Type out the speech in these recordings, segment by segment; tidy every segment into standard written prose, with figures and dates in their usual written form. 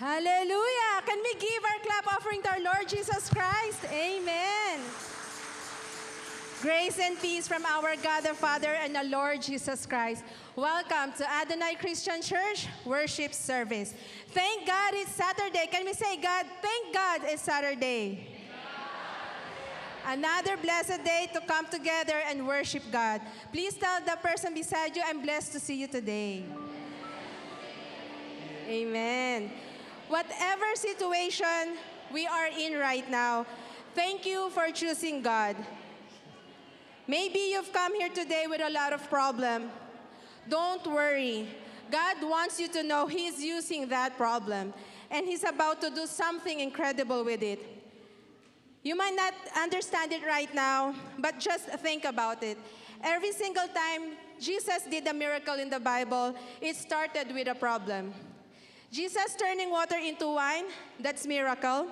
Hallelujah! Can we give our clap offering to our Lord Jesus Christ? Amen. Grace and peace from our God the Father and the Lord Jesus Christ. Welcome to Adonai Christian Church Worship Service. Thank God it's Saturday. Can we say, God, thank God it's Saturday. Another blessed day to come together and worship God. Please tell the person beside you, I'm blessed to see you today. Amen. Whatever situation we are in right now, thank you for choosing God. Maybe you've come here today with a lot of problem. Don't worry. God wants you to know He's using that problem, and He's about to do something incredible with it. You might not understand it right now, but just think about it. Every single time Jesus did a miracle in the Bible, it started with a problem. Jesus turning water into wine, that's miracle,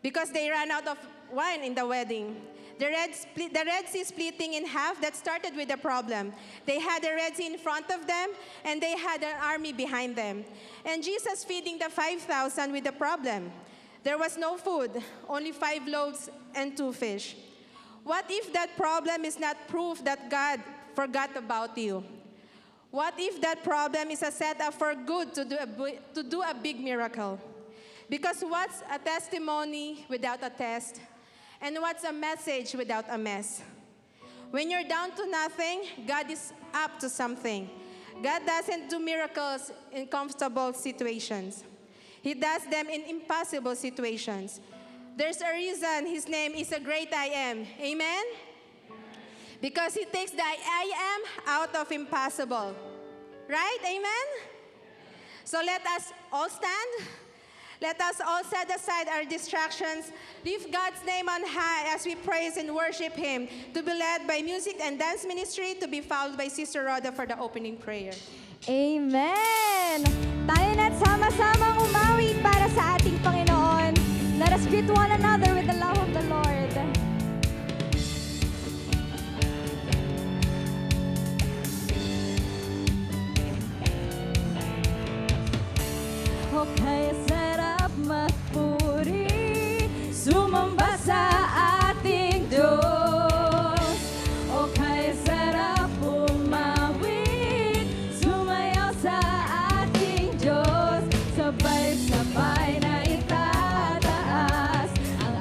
because they ran out of wine in the wedding. The Red Sea splitting in half, that started with a problem. They had the Red Sea in front of them, and they had an army behind them. And Jesus feeding the 5,000 with a problem. There was no food, only 5 loaves and 2 fish. What if that problem is not proof that God forgot about you? What if that problem is a setup for good to do a big miracle? Because what's a testimony without a test? And what's a message without a mess? When you're down to nothing, God is up to something. God doesn't do miracles in comfortable situations. He does them in impossible situations. There's a reason His name is a great I am. Amen? Because He takes the I am out of impossible. Right? Amen? So let us all stand. Let us all set aside our distractions. Lift God's name on high as we praise and worship Him. To be led by music and dance ministry, to be followed by Sister Rhoda for the opening prayer. Amen! Tayo na't sama-samang umawit para sa ating Panginoon. Let us greet one another with the love of the Lord. Okay, sarap magpuri, sumamba sa ating Diyos. Okay, sarap umawit, sumayaw sa ating Diyos. Sabay-sabay na itataas ang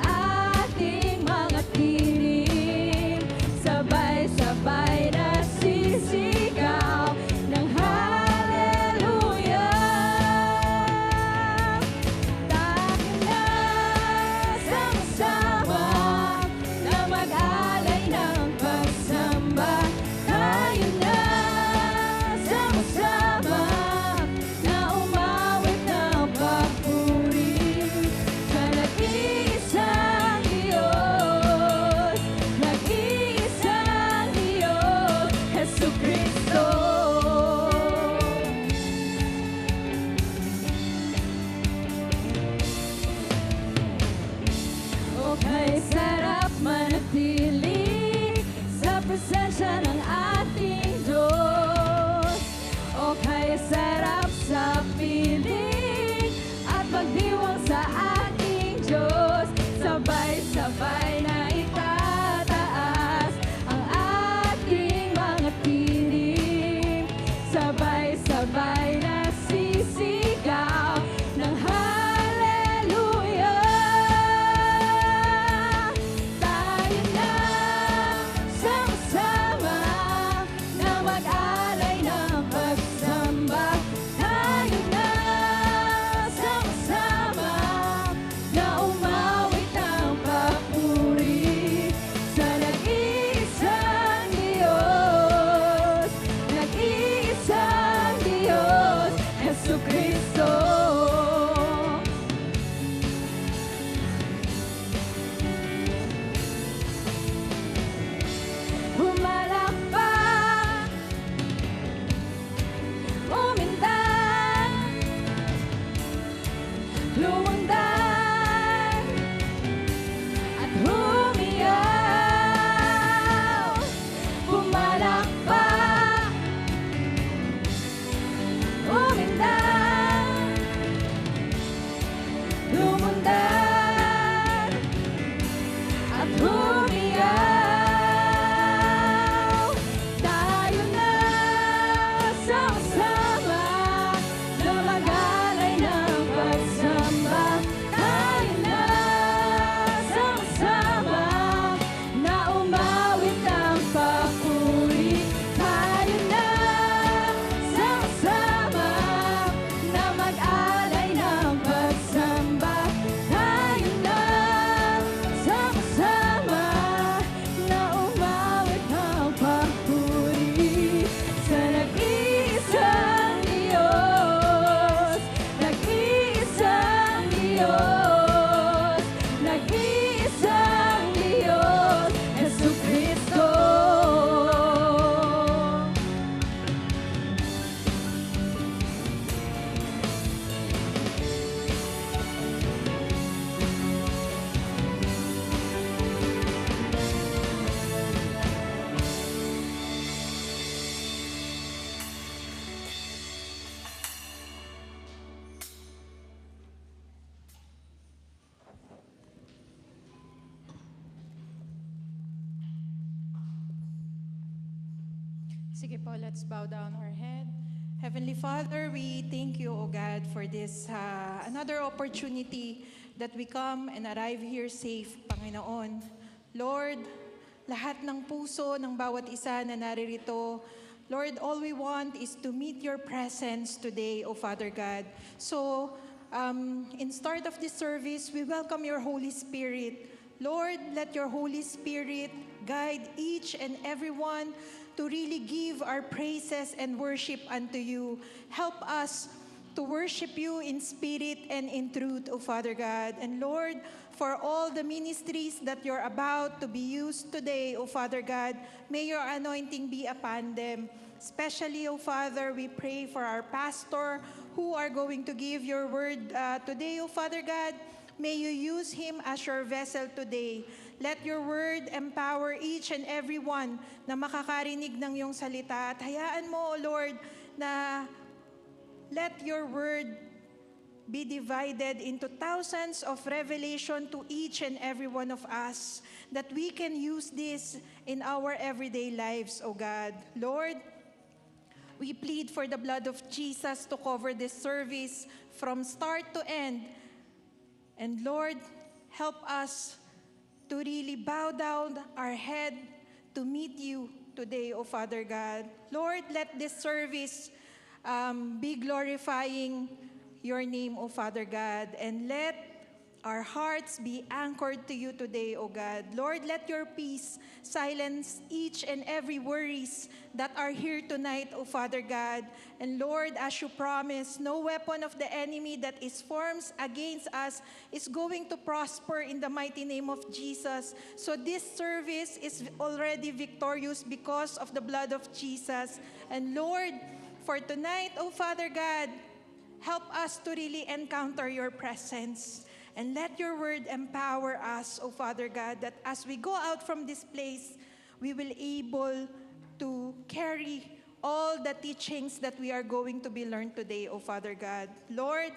at humiyaw. Tayo na sama-sama na mag-alay ng pagsamba. Tayo na sama-sama na umawit ng papuri. Tayo na sama-sama na mag-alay ng pagsamba. Tayo na sama-sama na umawit ng papuri sa nag-iisang Diyos, nag-iisang Diyos, nag-iisang Diyos, Jesucristo. Sige po, let's bow down our head. Heavenly Father, we thank you, O God, for this another opportunity that we come and arrive here safe, Panginoon. Lord, lahat ng puso ng bawat isa na naririto, Lord, all we want is to meet your presence today, O Father God. So, in start of this service, we welcome your Holy Spirit. Lord, let your Holy Spirit guide each and everyone to really give our praises and worship unto you. Help us to worship you in spirit and in truth, O Father God. And Lord, for all the ministries that you're about to be used today, O Father God, may your anointing be upon them. Especially, O Father, we pray for our pastor who are going to give your word today, O Father God. May you use him as your vessel today. Let your word empower each and every one na makakarinig ng iyong salita. At hayaan mo, O Lord, na let your word be divided into thousands of revelation to each and every one of us, that we can use this in our everyday lives, O God. Lord, we plead for the blood of Jesus to cover this service from start to end. And Lord, help us to really bow down our head to meet you today, O Father God. Lord, let this service be glorifying your name, O Father God, and let our hearts be anchored to you today, O God. Lord, let your peace silence each and every worries that are here tonight, O Father God. And Lord, as you promise, no weapon of the enemy that is formed against us is going to prosper in the mighty name of Jesus. So this service is already victorious because of the blood of Jesus. And Lord, for tonight, O Father God, help us to really encounter your presence. And let your word empower us, O Father God, that as we go out from this place, we will able to carry all the teachings that we are going to be learned today, O Father God. Lord,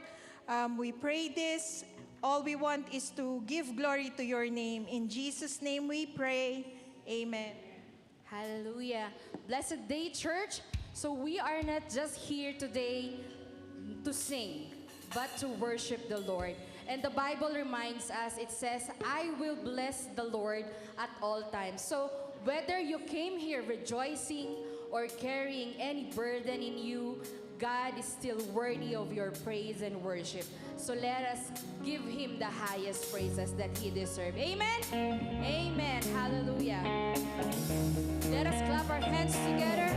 we pray this. All we want is to give glory to your name. In Jesus' name we pray. Amen. Hallelujah. Blessed day, church. So we are not just here today to sing, but to worship the Lord. And the Bible reminds us, it says, I will bless the Lord at all times. So whether you came here rejoicing or carrying any burden in you, God is still worthy of your praise and worship. So let us give him the highest praises that he deserves. Amen? Amen. Hallelujah. Let us clap our hands together.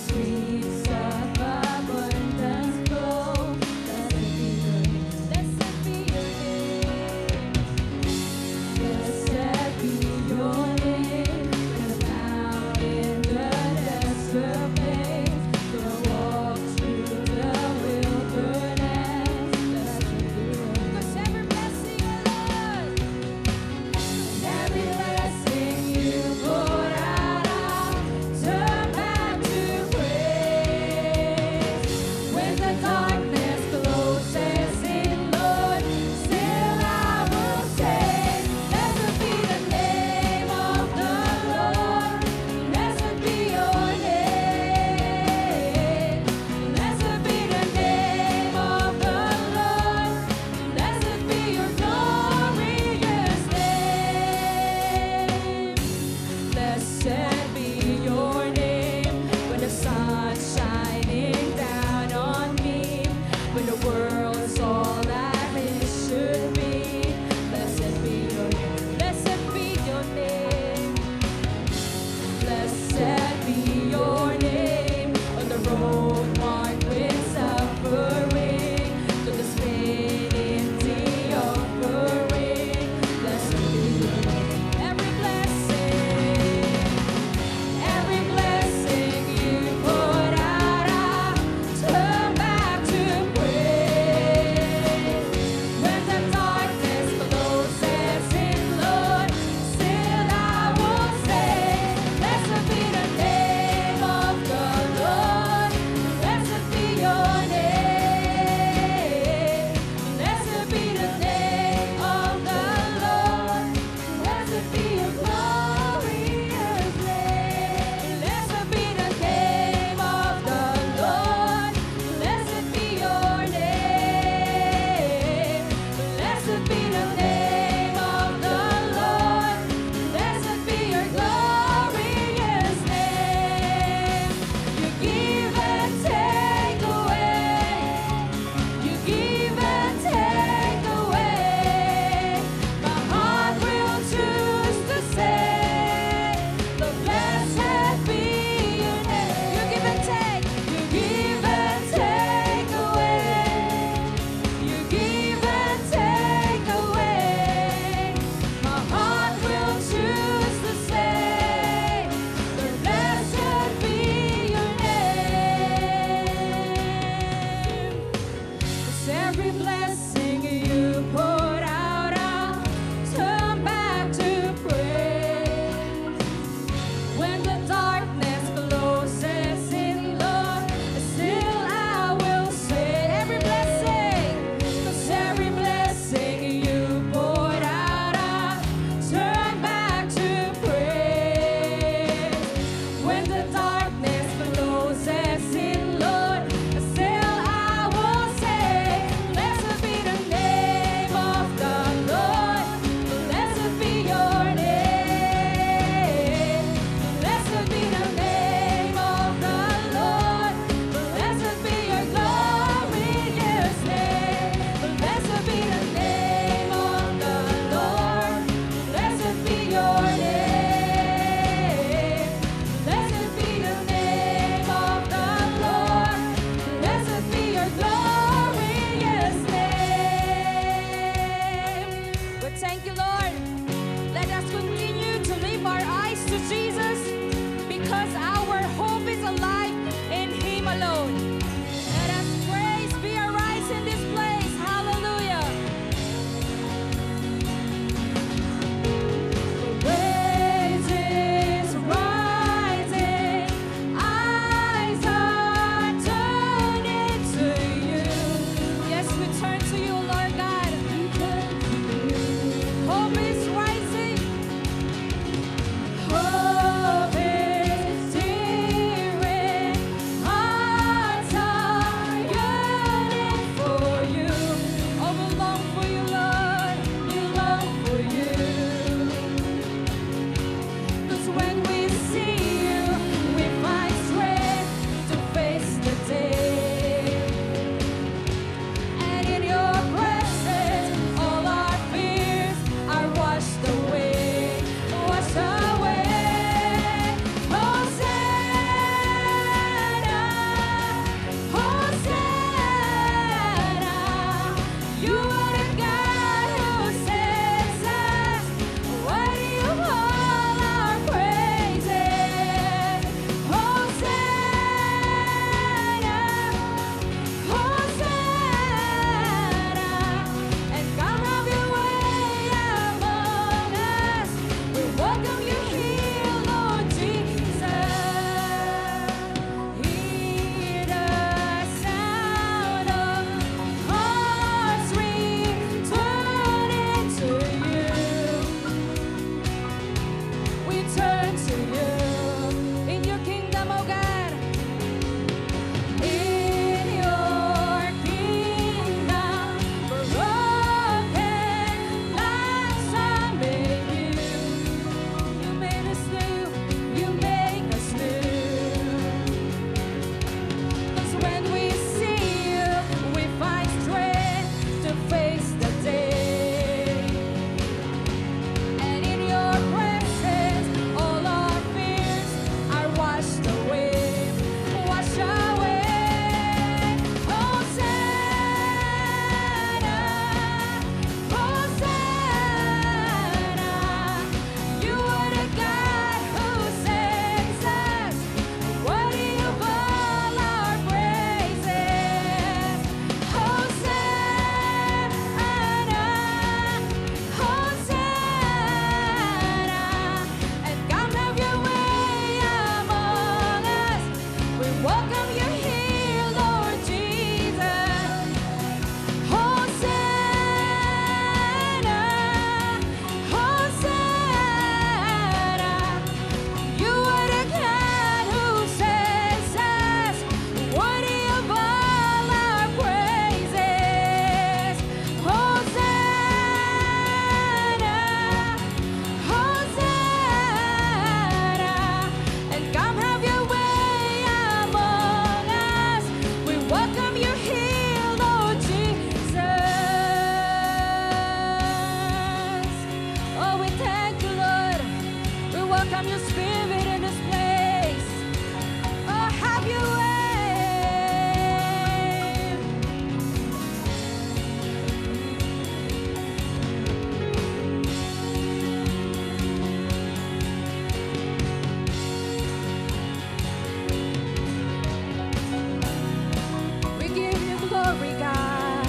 Sweet stuff, abundance flow. is alive in Him alone. Let us praise be arise in this place. Hallelujah. Praise is rising. Eyes are turning to you. Yes, we turn to you, Lord God. Hope is rising. Hope is stirring. Hearts are yearning for you. Oh, we long for you, Lord. We long for you. 'Cause when we see you, we find strength to face the day. And in your presence, all our fears are washed away, washed away. Hosanna, Hosanna. You are the God who saves us. Worthy of all our praises. Hosanna, Hosanna, and come have your way among us. We welcome you here, Lord Jesus. Hear the sound of hearts returning to you. We turn to you in your kingdom, oh God. In your kingdom, broken lives are made new. You made us new, you make us new. 'Cause when we see you, we find strength to face the day. And in your presence, all our fears are washed away, washed away. Hosanna, Hosanna. You are the God who saves us. Worthy of all our praises. Hosanna, Hosanna, and come have your way among us. We welcome you here, Lord Jesus. Hosanna, Hosanna. You are the God who saves us. Worthy of all our praises. Hosanna, Hosanna, and come have your way among us. We welcome you here, Lord Jesus. Oh, we thank you, Lord. We welcome your spirit in this place. Oh, have your way. We give you glory, God.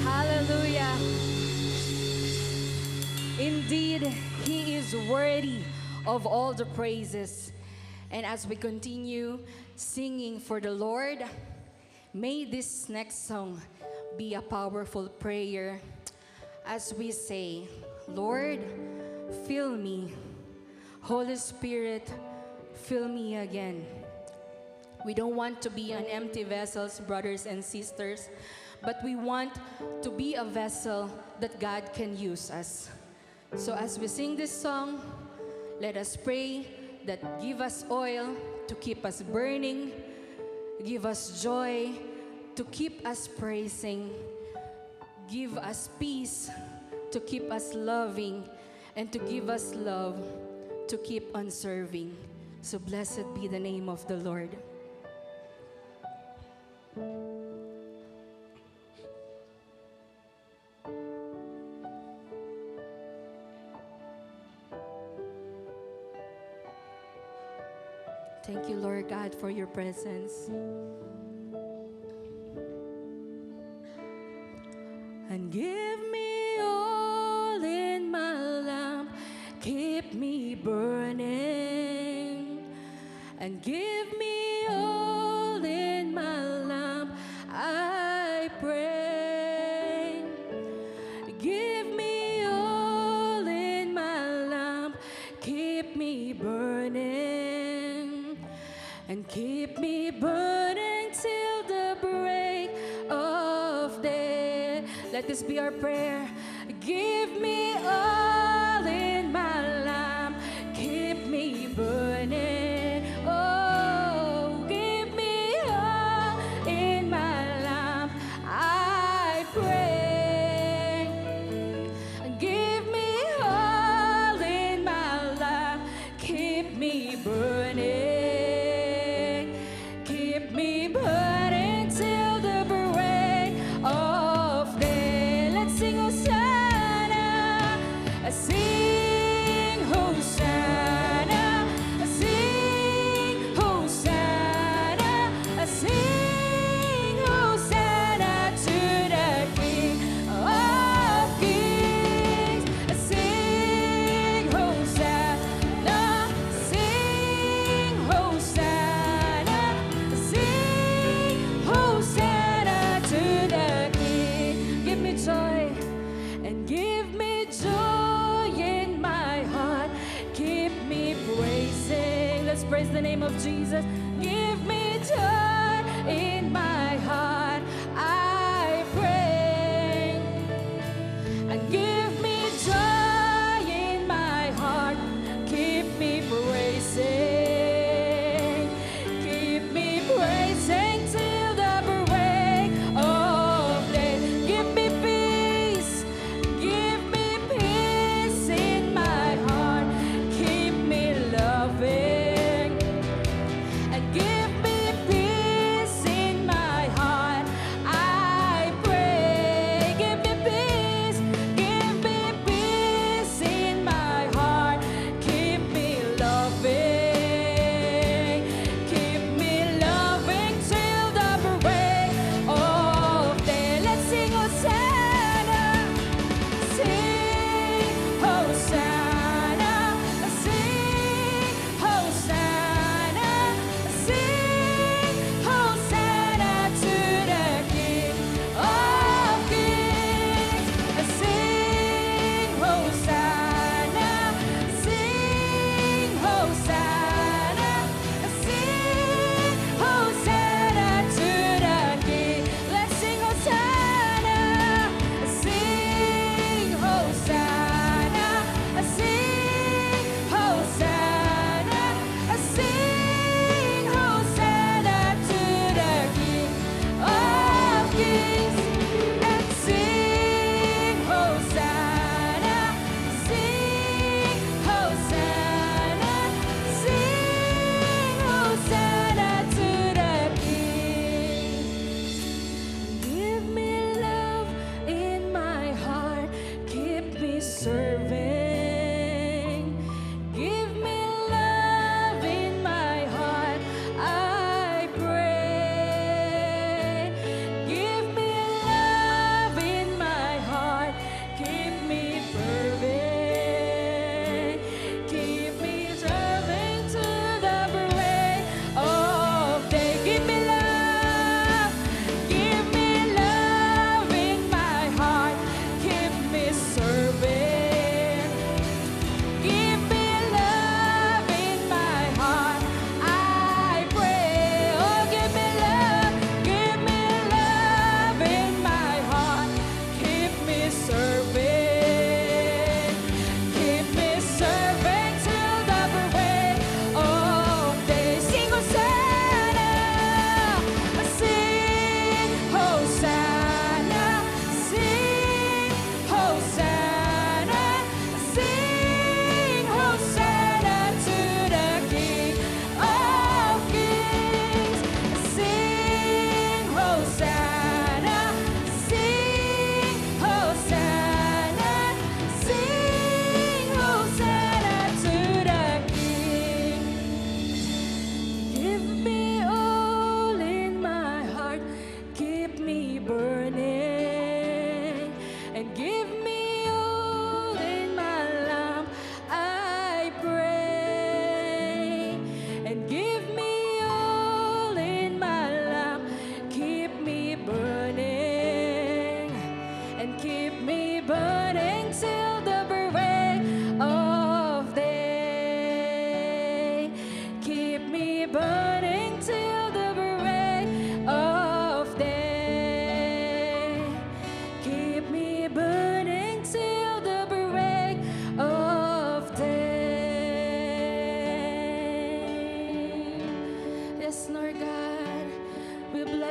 Hallelujah. Indeed, He is worthy of all the praises. And as we continue singing for the Lord, may this next song be a powerful prayer as we say, Lord, fill me. Holy Spirit, fill me again. We don't want to be an empty vessels, brothers and sisters, but we want to be a vessel that God can use us. So as we sing this song, let us pray that give us oil to keep us burning, give us joy to keep us praising, give us peace to keep us loving, and to give us love to keep on serving. So blessed be the name of the Lord. Thank you, Lord God, for your presence. And give me all in my lamp, keep me burning. And give me all in my lamp, I pray. Give me all in my lamp, keep me burning. And keep me burning till the break of day. Let this be our prayer. Give me all in my lamp, keep me burning. Oh, give me all in my lamp, I pray. Give me all in my lamp, keep me burning. Keep me burning till the break of day. Let's sing Hosanna. Sing Hosanna. Sing Hosanna. Sing Hosanna to the King of Kings. Sing Hosanna. Sing Hosanna. Sing Hosanna to the King. Give me joy and give me joy in my heart. Keep me praising. Let's praise the name of Jesus. Give me joy in my heart. I pray. And give me joy in my heart. Keep me praising. Keep me praising till the break of day. Give me peace. Give me peace in my heart. Keep me loving. And give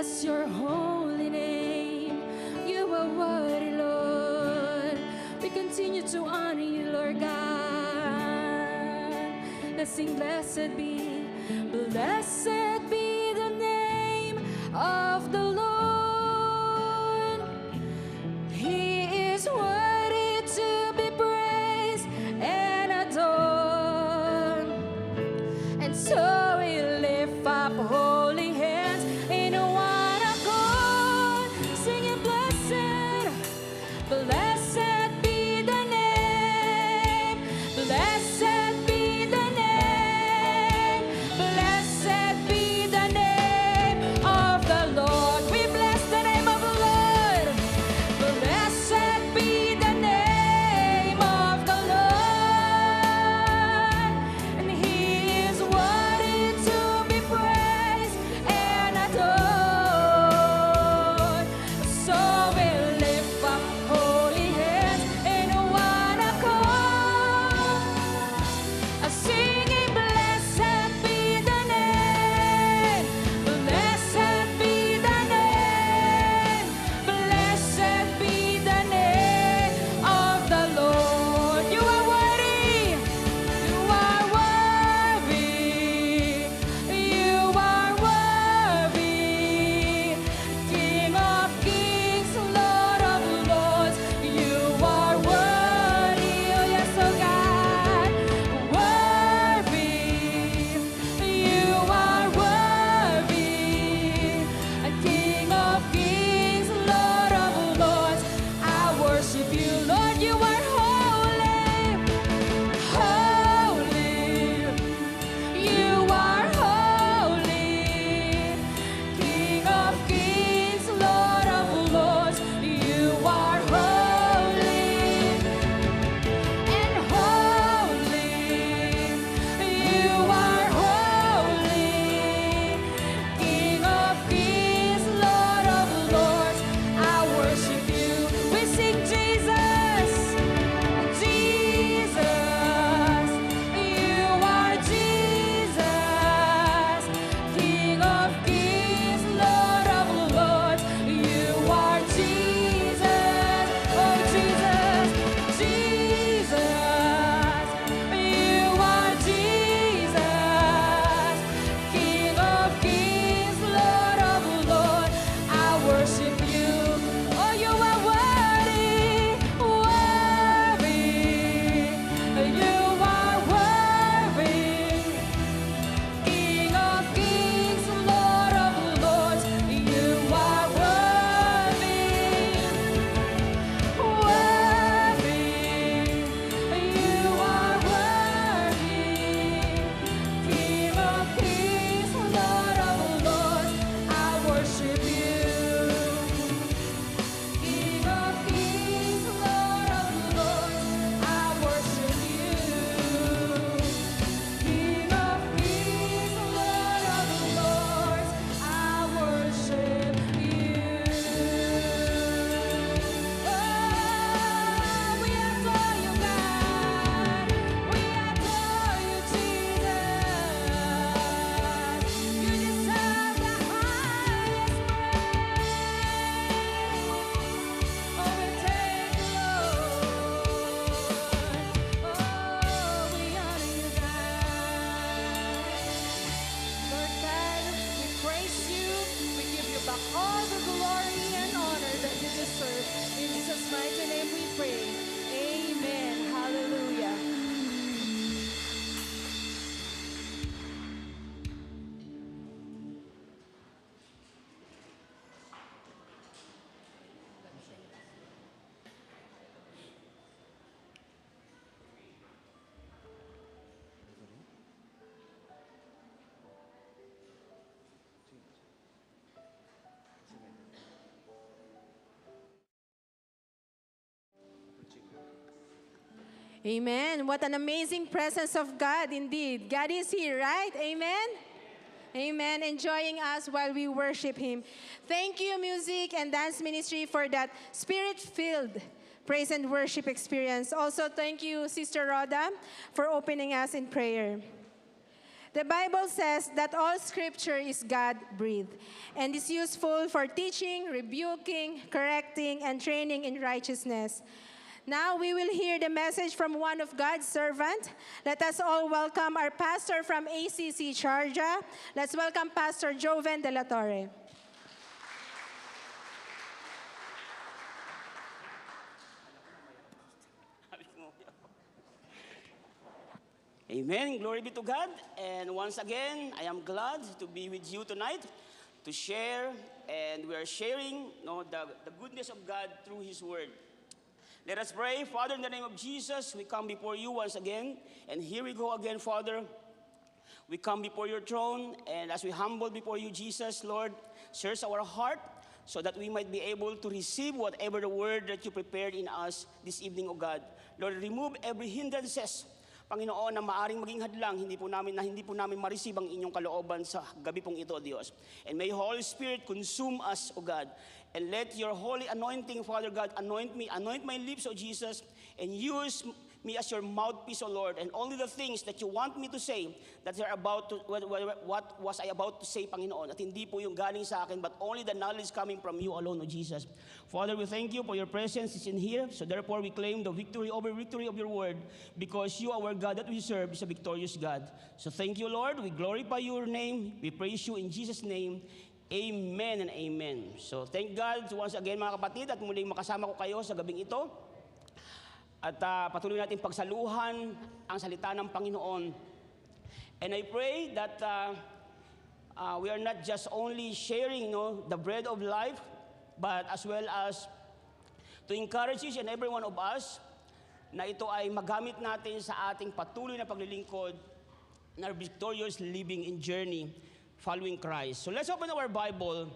bless your holy name. You are worthy, Lord. We continue to honor you, Lord God. Let's sing, blessed be the name of the Lord. He is worthy to be praised and adored. And so we lift up holy hands in one accord, singing, blessed, blessed be the name, blessed be the name, blessed be the name of the Lord. We bless the name of the Lord. Blessed be the name of the Lord, and He is worthy to be praised and adored. So we lift up holy hands in one accord, singing, blessed be the name, blessed be the name, blessed be the name of the Lord. You are worthy, you are worthy, you are worthy, King of kings, Lord of lords, you are worthy, oh yes, oh God, worthy, you are worthy, King of kings, Lord of lords, I worship you, Lord, you are holy, holy, you are holy, King of kings, Lord of lords, you are holy and holy, you are holy, King of kings, Lord of lords, I worship you. We sing Jesus, Jesus, you are Jesus, King of kings, Lord of lords, you are Jesus, oh Jesus, Jesus, you are Jesus, King of kings, Lord of lords, I worship you. Oh, you are worthy, worthy, you are worthy, King of kings, Lord of lords, you are worthy, worthy, you are worthy, King of kings, Lord of lords, I worship you. King of kings, Lord of lords, I worship you. King of kings, Lord of lords, I worship you. Oh, we adore you, God. We adore you, Jesus. You deserve the highest praise. Oh, we take you, Lord. Oh, we honor you, God. Lord God, we praise you. We give you back all the glory and honor that you deserve. In Jesus' mighty name we pray. Amen. Hallelujah. Amen. What an amazing presence of God indeed. God is here, right? Amen? Amen. Enjoying us while we worship Him. Thank you, music and dance ministry, for that spirit-filled praise and worship experience. Also, thank you, Sister Rhoda, for opening us in prayer. The Bible says that all scripture is God-breathed and is useful for teaching, rebuking, correcting, and training in righteousness. Now we will hear the message from one of God's servants. Let us all welcome our pastor from ACC Sharjah. Let's welcome Pastor Joven de la Torre. Amen. Glory be to God. And once again, I am glad to be with you tonight to share, and we are sharing the goodness of God through His Word. Let us pray. Father, in the name of Jesus, we come before you once again. And here we go again, Father. We come before your throne, and as we humble before you, Jesus, Lord, search our heart so that we might be able to receive whatever the word that you prepared in us this evening, O God. Lord, remove every hindrances, Panginoon, na maaring maging hadlang, hindi po namin ma-receive ang inyong kalooban sa gabi pong ito, Diyos. And may Holy Spirit consume us, O God. And let your holy anointing, Father God, anoint me, anoint my lips, O Jesus, and use me as your mouthpiece, O Lord, and only the things that you want me to say, that are about to, what was I about to say, Panginoon, at hindi po yung galing sa akin, but only the knowledge coming from you alone, O Jesus. Father, we thank you for your presence is in here, so therefore we claim the victory over victory of your word, because you, our God that we serve, is a victorious God. So thank you, Lord. We glorify your name. We praise you in Jesus' name. Amen and amen. So thank God once again, mga kapatid, at muling makasama ko kayo sa gabing ito. At patuloy natin pagsaluhan ang salita ng Panginoon. And I pray that we are not just only sharing the bread of life, but as well as to encourage each and every one of us na ito ay magamit natin sa ating patuloy na paglilingkod na victorious living in journey following Christ. So let's open our Bible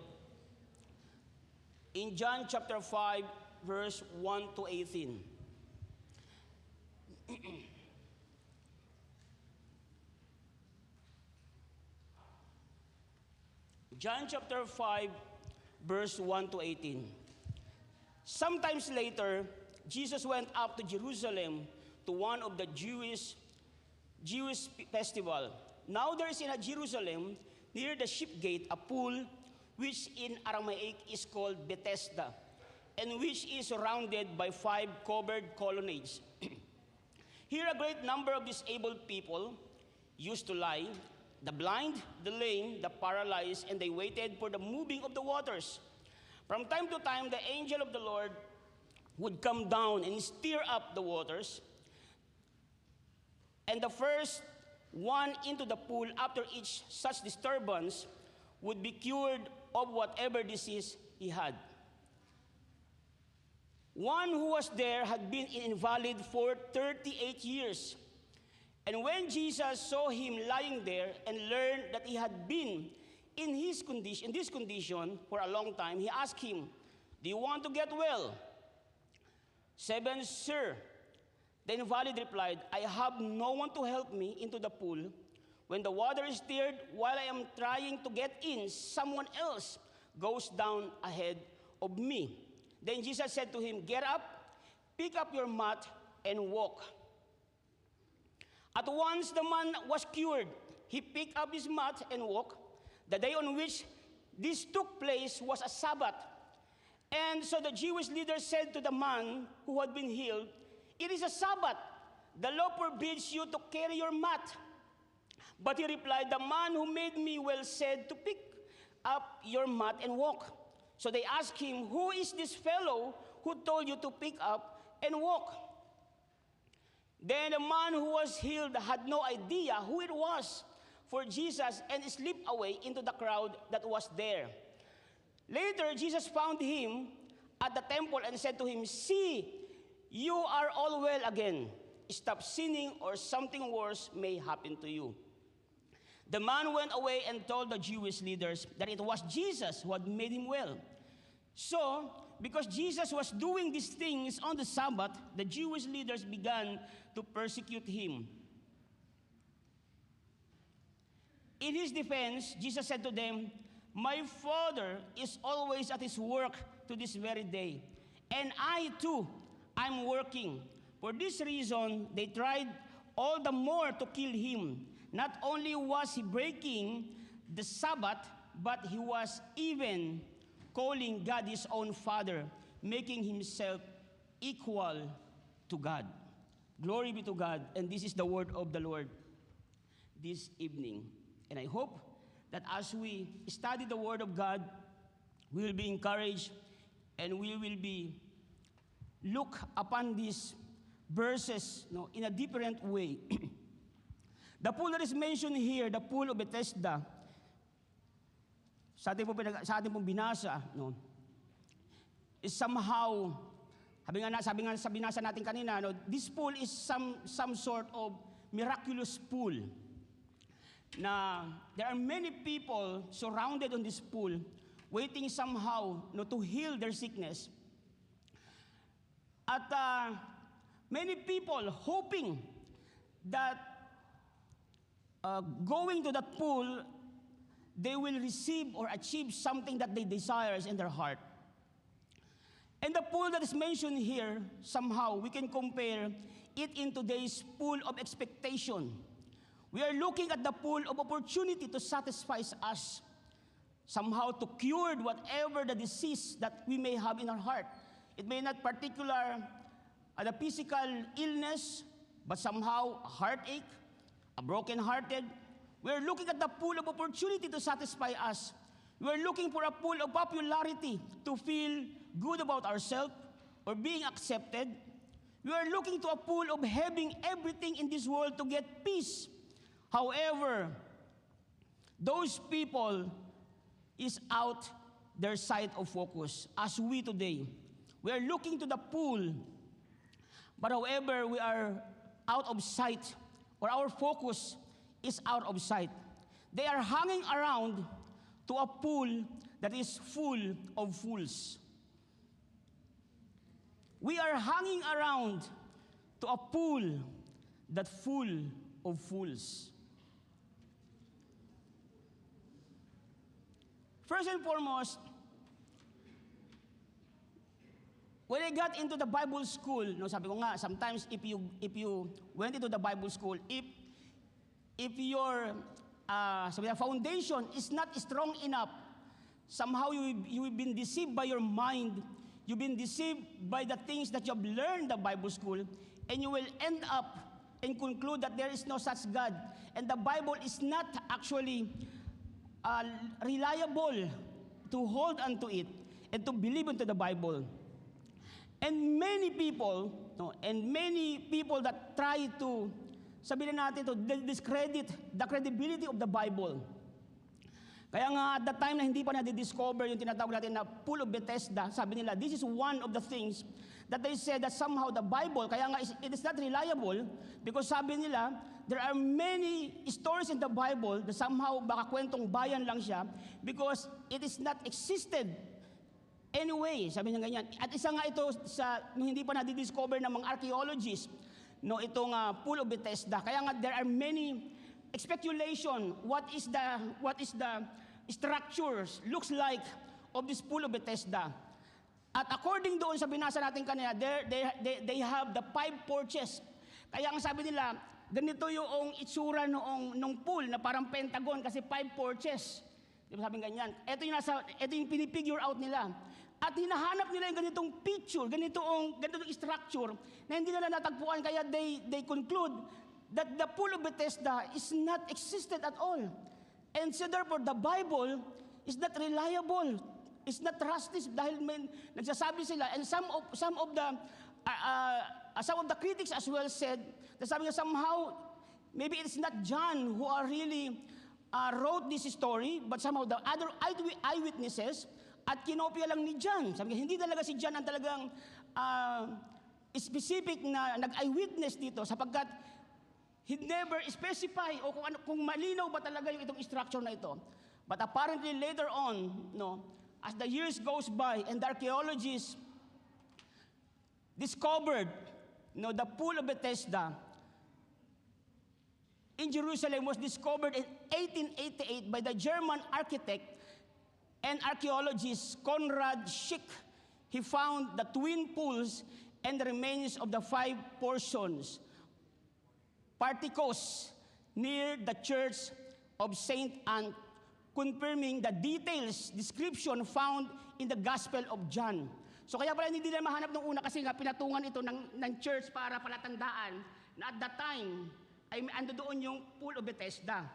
in John chapter 5, verse 1 to 18. John chapter 5, verse 1 to 18. Sometimes later, Jesus went up to Jerusalem to one of the Jewish festival. Now there is in Jerusalem, near the sheep gate, a pool, which in Aramaic is called Bethesda, and which is surrounded by 5 covered colonnades. Here a great number of disabled people used to lie, the blind, the lame, the paralyzed, and they waited for the moving of the waters. From time to time, the angel of the Lord would come down and stir up the waters, and the first one into the pool after each such disturbance would be cured of whatever disease he had. One who was there had been an invalid for 38 years. And when Jesus saw him lying there and learned that he had been in this condition for a long time, he asked him, "Do you want to get well?" "7, sir." The invalid replied, "I have no one to help me into the pool. When the water is stirred, while I am trying to get in, someone else goes down ahead of me." Then Jesus said to him, "Get up, pick up your mat, and walk." At once the man was cured. He picked up his mat and walked. The day on which this took place was a Sabbath. And so the Jewish leaders said to the man who had been healed, "It is a Sabbath. The law forbids you to carry your mat." But he replied, "The man who made me well said to pick up your mat and walk." So they asked him, "Who is this fellow who told you to pick up and walk?" Then the man who was healed had no idea who it was for Jesus and slipped away into the crowd that was there. Later, Jesus found him at the temple and said to him, "See, you are all well again. Stop sinning or something worse may happen to you." The man went away and told the Jewish leaders that it was Jesus who had made him well. So, because Jesus was doing these things on the Sabbath, the Jewish leaders began to persecute him. In his defense, Jesus said to them, "My Father is always at his work to this very day, and I too, I'm working." For this reason, they tried all the more to kill him. Not only was he breaking the Sabbath, but he was even calling God his own Father, making himself equal to God. Glory be to God. And this is the word of the Lord this evening. And I hope that as we study the word of God, we will be encouraged and we will be look upon these verses in a different way. The pool that is mentioned here, the pool of Bethesda, sa ating pong binasa, is somehow, sa binasa natin kanina, this pool is some sort of miraculous pool. Na there are many people surrounded on this pool, waiting somehow to heal their sickness. At many people hoping that going to that pool, they will receive or achieve something that they desire in their heart. And the pool that is mentioned here, somehow we can compare it in today's pool of expectation. We are looking at the pool of opportunity to satisfy us, somehow to cure whatever the disease that we may have in our heart. It may not particular the physical illness, but somehow a heartache, a broken-hearted. We are looking at the pool of opportunity to satisfy us. We are looking for a pool of popularity to feel good about ourselves or being accepted. We are looking to a pool of having everything in this world to get peace. However, those people is out their side of focus. As we today, we are looking to the pool, but however, we are out of sight, or our focus is out of sight. They are hanging around to a pool that is full of fools. We are hanging around to a pool that full of fools. First and foremost, when I got into the Bible school, sabi ko nga, sometimes if you went into the Bible school, if your foundation is not strong enough, somehow you've been deceived by your mind, you've been deceived by the things that you have learned in the Bible school, and you will end up and conclude that there is no such God, and the Bible is not actually reliable to hold onto it and to believe into the Bible. And many people that try to, sabihin natin to discredit the credibility of the Bible. Kaya nga at the time na hindi pa na-discover yung tinatawag natin na pool of Bethesda, sabi nila, this is one of the things that they said that somehow the Bible, kaya nga it is not reliable because sabi nila, there are many stories in the Bible that somehow baka kwentong bayan lang siya because it is not existed anyway, sabi niya ganyan. At isa nga ito sa hindi pa na-discover ng mga archaeologists, itong pool of Bethesda. Kaya nga there are many speculation what is the structures looks like of this pool of Bethesda. At according doon sa binasa natin kanina, they have the 5 porches. Kaya ang sabi nila, ganito yung itsura nung pool na parang pentagon kasi 5 porches. Di ba sabi ganyan? Ito yung pinipigure out nila. At hinahanap nila yung ganitong picture, ganitong structure na hindi nila natagpuan. Kaya they conclude that the pool of Bethesda is not existed at all. And so therefore, the Bible is not reliable. It's not trusted dahil nagsasabi sila. And some of the critics as well said that sabi nga somehow, maybe it's not John who are really wrote this story, but somehow the other eyewitnesses at kinopya lang ni John. Sabi nga, hindi talaga si John ang talagang specific na nag-eyewitness dito sapagkat he never specify o kung malinaw ba talaga yung itong structure na ito. But apparently later on, as the years goes by and the archaeologists discovered the pool of Bethesda in Jerusalem was discovered in 1888 by the German architect and archaeologist Konrad Schick. He found the twin pools and the remains of the 5 portions, porticos, near the church of Saint Anne, confirming the details description found in the Gospel of John. So kaya pala hindi nila mahanap nung una kasi nga pinatungan ito ng church para palatandaan na at that time ay ando doon yung Pool of Bethesda.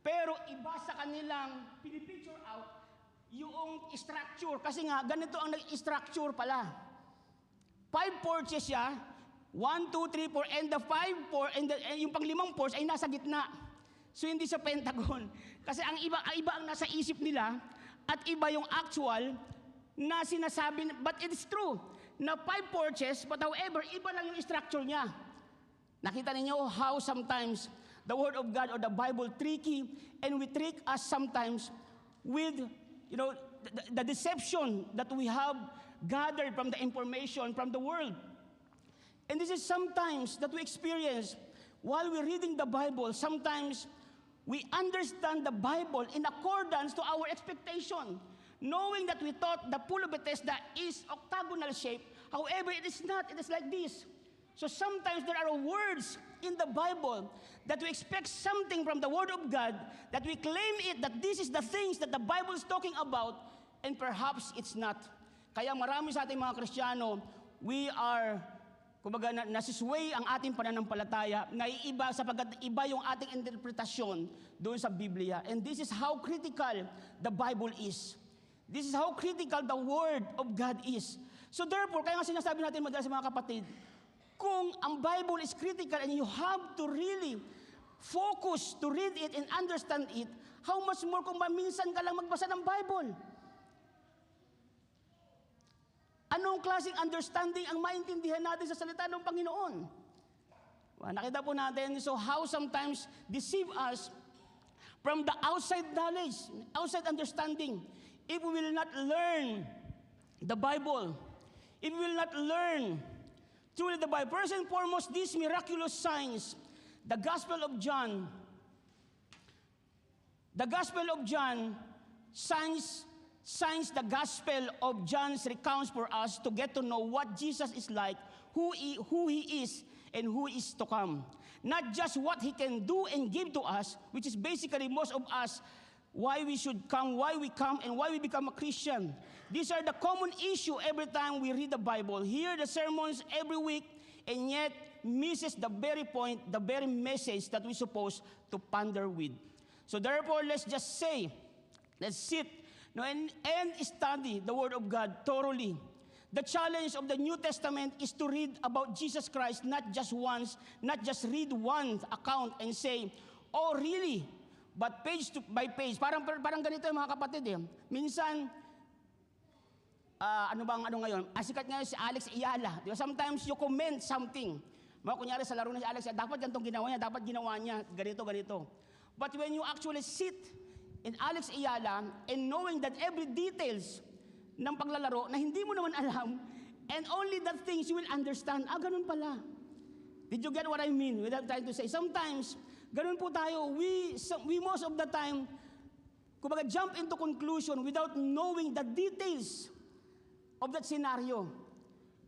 Pero iba sa kanilang pinipicture out yung structure kasi nga ganito ang structure pala. 5 porches siya, 1, 2, 3, 4, and the 5, 4, and yung pang-limang porch ay nasa gitna. So hindi sa Pentagon. Kasi ang iba ang nasa isip nila at iba yung actual na sinasabi, but it is true, na 5 porches, but however, iba lang yung structure niya. Nakita ninyo how sometimes the Word of God or the Bible tricky, and we trick us sometimes with, the deception that we have gathered from the information from the world. And this is sometimes that we experience while we're reading the Bible. Sometimes we understand the Bible in accordance to our expectation, knowing that we thought the Pool of Bethesda is octagonal shape. However, it is not. It is like this. So sometimes there are words in the Bible that we expect something from the Word of God, that we claim it, that this is the things that the Bible is talking about, and perhaps it's not. Kaya marami sa ating mga Kristiyano, we are, kumbaga, nasisway ang ating pananampalataya, naiiba sapagkat iba yung ating interpretasyon doon sa Biblia. And this is how critical the Bible is. This is how critical the Word of God is. So therefore, kaya nga sinasabi natin madalas sa mga kapatid, kung ang Bible is critical and you have to really focus to read it and understand it, how much more kung maminsan ka lang magbasa ng Bible? Anong klaseng understanding ang maintindihan natin sa salita ng Panginoon? Well, nakita po natin, so how sometimes deceive us from the outside knowledge, outside understanding. If we will not learn the Bible, if we will not learn truly the Bible, first and foremost, these miraculous signs, the Gospel of John signs the Gospel of John recounts for us to get to know what Jesus is like, who he is, and who is to come. Not just what he can do and give to us, which is basically most of us, why we should come, why we come, and why we become a Christian. These are the common issue every time we read the Bible. Hear the sermons every week, and yet misses the very point, the very message that we're supposed to ponder with. So therefore, let's sit and study the Word of God thoroughly. The challenge of the New Testament is to read about Jesus Christ not just once, not just read one account and say, oh really? But page by page, parang ganito yung mga kapatid eh. Minsan, ano ngayon? Sikat ngayon si Alex Ayala. Diba? Sometimes you comment something. Kunyari sa laro na si Alex, dapat ganitong ginawa niya, dapat ginawa niya, ganito. But when you actually sit in Alex Ayala and knowing that every details ng paglalaro na hindi mo naman alam, and only the things you will understand, ganun pala. Did you get what I mean? Without trying to say, sometimes, ganun po tayo, we most of the time, kumbaga jump into conclusion without knowing the details of that scenario.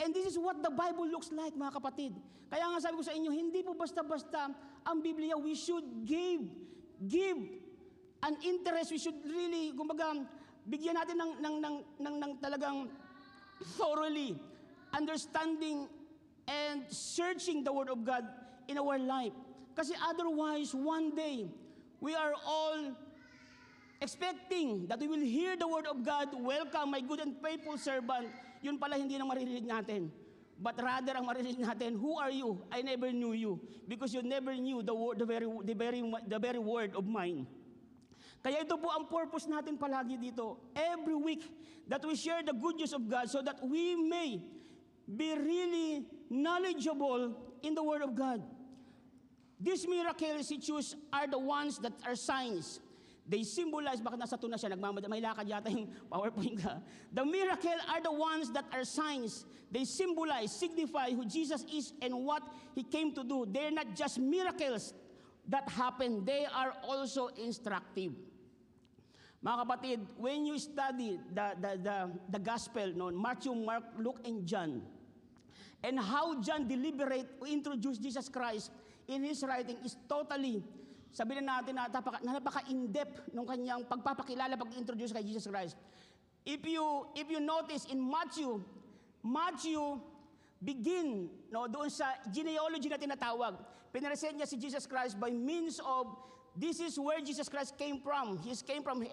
And this is what the Bible looks like, mga kapatid. Kaya nga sabi ko sa inyo, hindi po basta-basta ang Biblia, we should give an interest, we should really, kumbaga, bigyan natin ng talagang thoroughly understanding and searching the Word of God in our life. Kasi otherwise, one day, we are all expecting that we will hear the Word of God, welcome my good and faithful servant. Yun pala hindi na maririnig natin. But rather ang maririnig natin, who are you? I never knew you. Because you never knew the very word of mine. Kaya ito po ang purpose natin palagi dito. Every week that we share the good news of God so that we may be really knowledgeable in the Word of God. These miracles he chose are the ones that are signs. They symbolize, bakit nasa tuna siya, may lakad yata yung PowerPoint ka. The miracle are the ones that are signs. They symbolize, signify who Jesus is and what He came to do. They're not just miracles that happen, they are also instructive. Mga kapatid, when you study the gospel, Matthew, Mark, Luke, and John, and how John introduced Jesus Christ in his writing is totally sabihin natin na napaka-in-depth ng kanyang pagpapakilala, pag-introduce kay Jesus Christ. If you notice in Matthew begin doon sa genealogy na tinatawag. Pinresent niya si Jesus Christ by means of, this is where Jesus Christ came from. He came from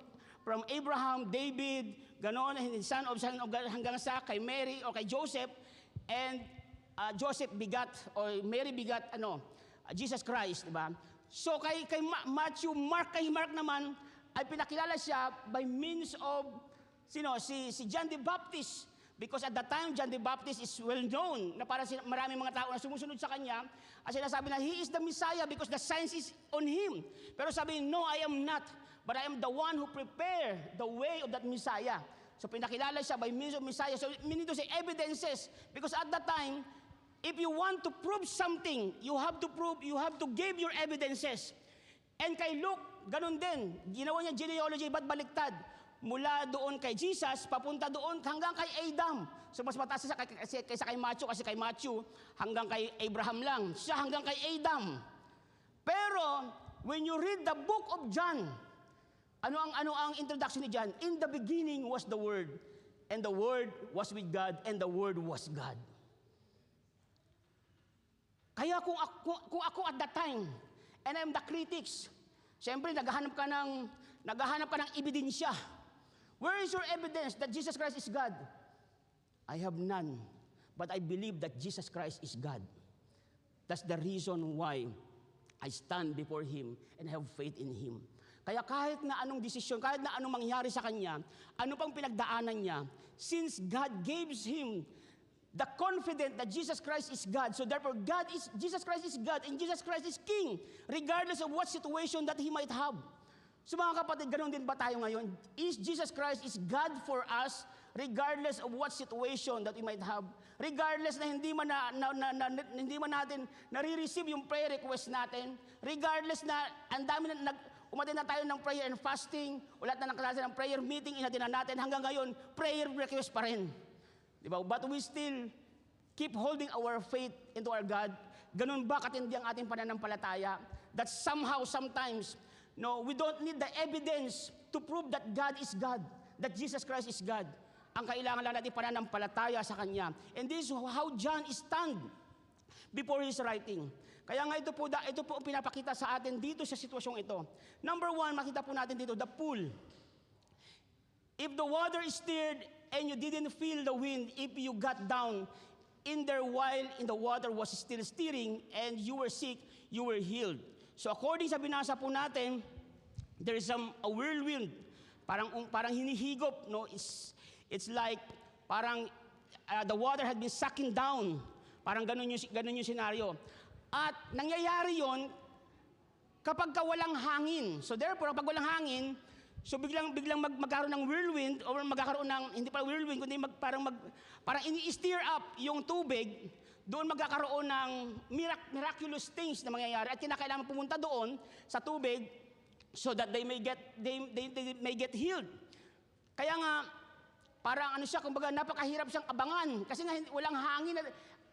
Abraham, David, ganon, son of God, hanggang sa kay Mary o kay Joseph, and Joseph bigat, or Mary bigat, Jesus Christ, di ba? So kay Matthew, kay Mark naman, ay pinakilala siya by means of, si John the Baptist. Because at that time, John the Baptist is well known na para maraming mga tao na sumusunod sa kanya. At sinasabi na, he is the Messiah because the signs is on him. Pero sabi, no, I am not. But I am the one who prepare the way of that Messiah. So pinakilala siya by means of Messiah. So meaning to say evidences. Because at that time, if you want to prove something, you have to give your evidences. And kay Luke, ganun din. Ginawa niya genealogy, ba't baliktad? Mula doon kay Jesus, papunta doon hanggang kay Adam. So mas mataas siya kaysa kay Matthew, kasi kay Matthew hanggang kay Abraham lang. Siya hanggang kay Adam. Pero when you read the book of John, ano ang introduction ni John? In the beginning was the Word, and the Word was with God, and the Word was God. Kaya kung ako at that time, and I'm the critics, siyempre naghahanap ka ng ebidensya. Where is your evidence that Jesus Christ is God? I have none, but I believe that Jesus Christ is God. That's the reason why I stand before Him and have faith in Him. Kaya kahit na anong desisyon, kahit na anong mangyari sa Kanya, ano pang pinagdaanan niya, since God gives Him the confidence that Jesus Christ is God, so therefore Jesus Christ is God and Jesus Christ is King, regardless of what situation that He might have. So mga kapatid, ganoon din ba tayo ngayon? Is Jesus Christ is God for us, regardless of what situation that we might have? Regardless na hindi man natin nare-receive yung prayer request natin, regardless na ang dami na umatin na tayo ng prayer and fasting, ulat na ng klase ng prayer meeting, inatin na natin, hanggang ngayon, prayer request pa rin. Diba? But we still keep holding our faith into our God. Ganun ba katindi ang ating pananampalataya? That somehow, sometimes, we don't need the evidence to prove that God is God, that Jesus Christ is God. Ang kailangan lang natin pananampalataya sa Kanya. And this is how John stand before his writing. Kaya nga ito po ang pinapakita sa atin dito sa sitwasyong ito. Number 1, makita po natin dito, the pool. If the water is stirred and you didn't feel the wind, if you got down in there while in the water was still stirring and you were sick, you were healed. So according sa binasa po natin, there is a whirlwind, parang hinihigop, it's like parang the water had been sucking down. Parang ganun yung senaryo. At nangyayari yon kapag walang hangin. So therefore, kapag walang hangin, so biglang magkaroon ng whirlwind, or magkakaroon ng, hindi pa whirlwind, kundi parang ini-steer up yung tubig, doon magkakaroon ng miraculous things na mangyayari, at kinakailangan pumunta doon sa tubig so that they may get healed. Kaya nga parang kumbaga napakahirap siyang abangan kasi nga walang hangin.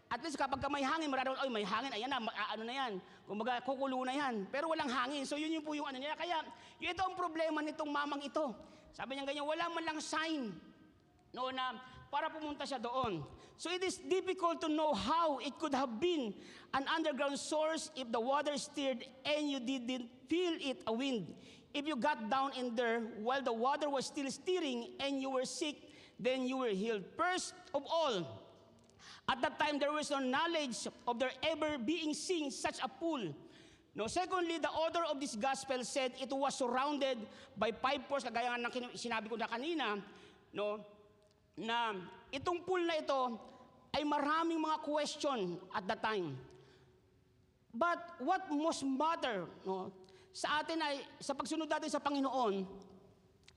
At least kapag may hangin, mararamdaman, may hangin, ayan na, na yan. Kumbaga kukulo na yan. Pero walang hangin. So yun po yung niya. Kaya ito ang problema nitong mamang ito. Sabi niya ganyan, wala man lang sign na para pumunta siya doon. So it is difficult to know how it could have been an underground source if the water stirred and you didn't feel it a wind. If you got down in there while the water was still stirring and you were sick, then you were healed. First of all, at that time there was no knowledge of there ever being seen such a pool. Secondly, the author of this gospel said it was surrounded by pipers, kagaya ng sinabi ko na kanina, na itong pool na ito ay maraming mga question at that time. But what most matter sa atin ay, sa pagsunod natin sa Panginoon,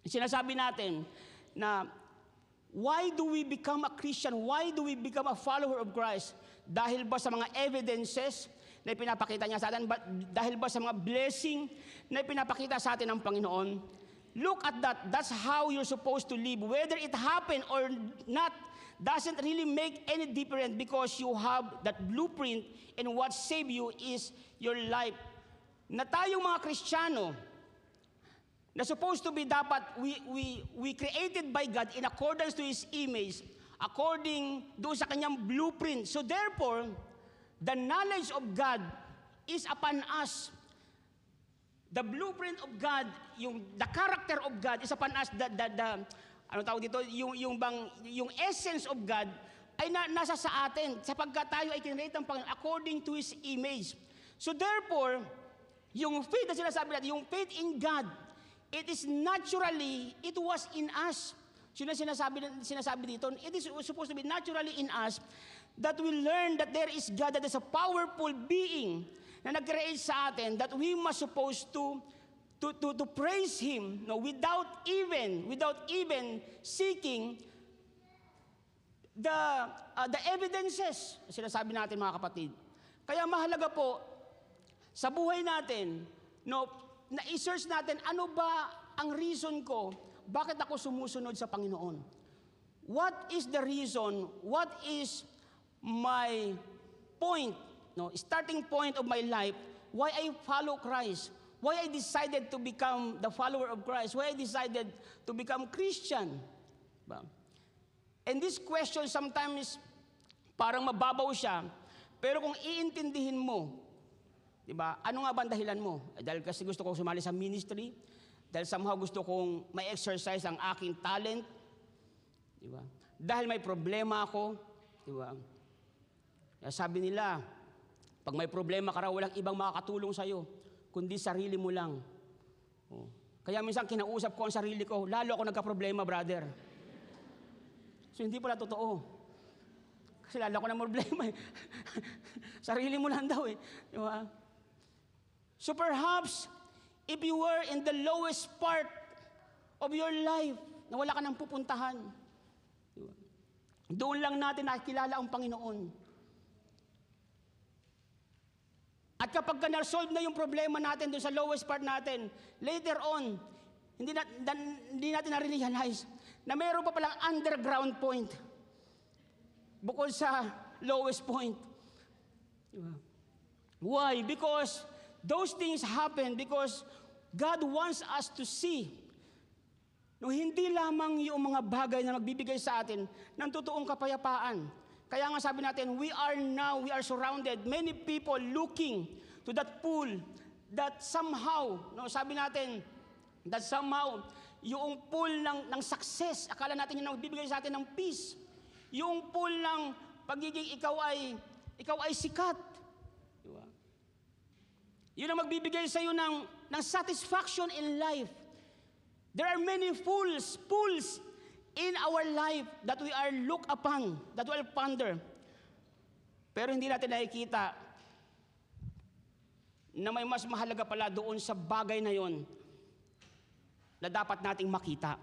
sinasabi natin na why do we become a Christian? Why do we become a follower of Christ? Dahil ba sa mga evidences na ipinapakita niya sa atin? Dahil ba sa mga blessing na ipinapakita sa atin ng Panginoon? Look at that. That's how you're supposed to live. Whether it happened or not doesn't really make any difference because you have that blueprint, and what saves you is your life na tayong mga Kristiyano, na supposed to be dapat, we created by God in accordance to His image, according doon sa kanyang blueprint. So therefore, the knowledge of God is upon us. The blueprint of God, the character of God is upon us. Ano tawag dito? Yung essence of God ay nasa sa atin, sapagkat tayo ay kinreate ng Panginoon according to His image. So therefore, yung faith na sinasabi natin, yung faith in God, it is naturally, it was in us. Sino sinasabi dito? It is supposed to be naturally in us that we learn that there is God, that is a powerful being na nag-create sa atin, that we must supposed to praise Him, no, without even seeking the evidences. Sinasabi natin, mga kapatid. Kaya mahalaga po sa buhay natin, no, na i-search natin, ano ba ang reason ko, bakit ako sumusunod sa Panginoon? What is the reason? What is my point, no, starting point of my life, why I follow Christ? Why I decided to become the follower of Christ? Why I decided to become Christian? Diba? And this question sometimes parang mababaw siya, pero kung iintindihin mo, diba, ano nga ba ang dahilan mo? Dahil kasi gusto kong sumali sa ministry, dahil somehow gusto kong may exercise ang aking talent, diba? Dahil may problema ako, diba? Kaya sabi nila, pag may problema ka raw, walang ibang makakatulong sa'yo, kundi sarili mo lang. Oh. Kaya minsan kinausap ko ang sarili ko, lalo ako nagka-problema, brother. So hindi pala totoo. Kasi lalo ako na problema eh. Sarili mo lang daw eh. Diba? So perhaps, if you were in the lowest part of your life, na wala ka nang pupuntahan, diba? Doon lang natin nakikilala ang Panginoon. At kapag na-solve na yung problema natin doon sa lowest part natin, later on, hindi natin na-realize na mayroon pa palang underground point bukod sa lowest point. Diba? Why? Because those things happen because God wants us to see. No, hindi lamang yung mga bagay na magbibigay sa atin ng totoong kapayapaan. Kaya nga sabi natin, we are surrounded, many people looking to that pool that somehow, no, sabi natin, that somehow, yung pool ng success, akala natin yun ang magbibigay sa atin ng peace. Yung pool ng pagiging ikaw ay sikat. Diba? Yun ang magbibigay sa iyo ng satisfaction in life. There are many pools in our life that we are look upon, that we will ponder. Pero hindi natin nakikita na may mas mahalaga pala doon sa bagay na yon na dapat nating makita.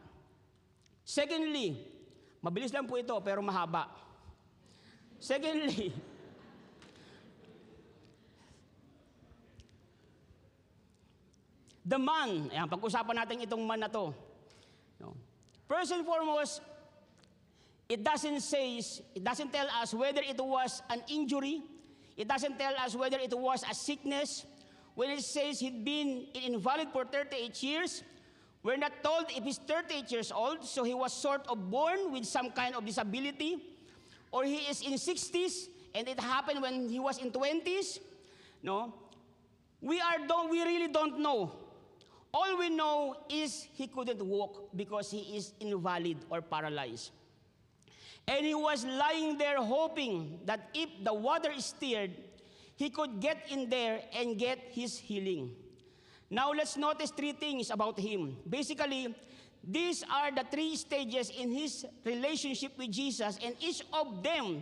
Secondly, mabilis lang po ito pero mahaba. Secondly, the man, ayan, pag-usapan natin itong man na to. No. First and foremost, it doesn't tell us whether it was an injury. It doesn't tell us whether it was a sickness. When it says he'd been invalid for 38 years, we're not told if he's 38 years old, so he was sort of born with some kind of disability, or he is in 60s, and it happened when he was in 20s. No? We really don't know. All we know is he couldn't walk because he is invalid or paralyzed. And he was lying there hoping that if the water is stirred, he could get in there and get his healing. Now let's notice three things about him. Basically, these are the three stages in his relationship with Jesus, and each of them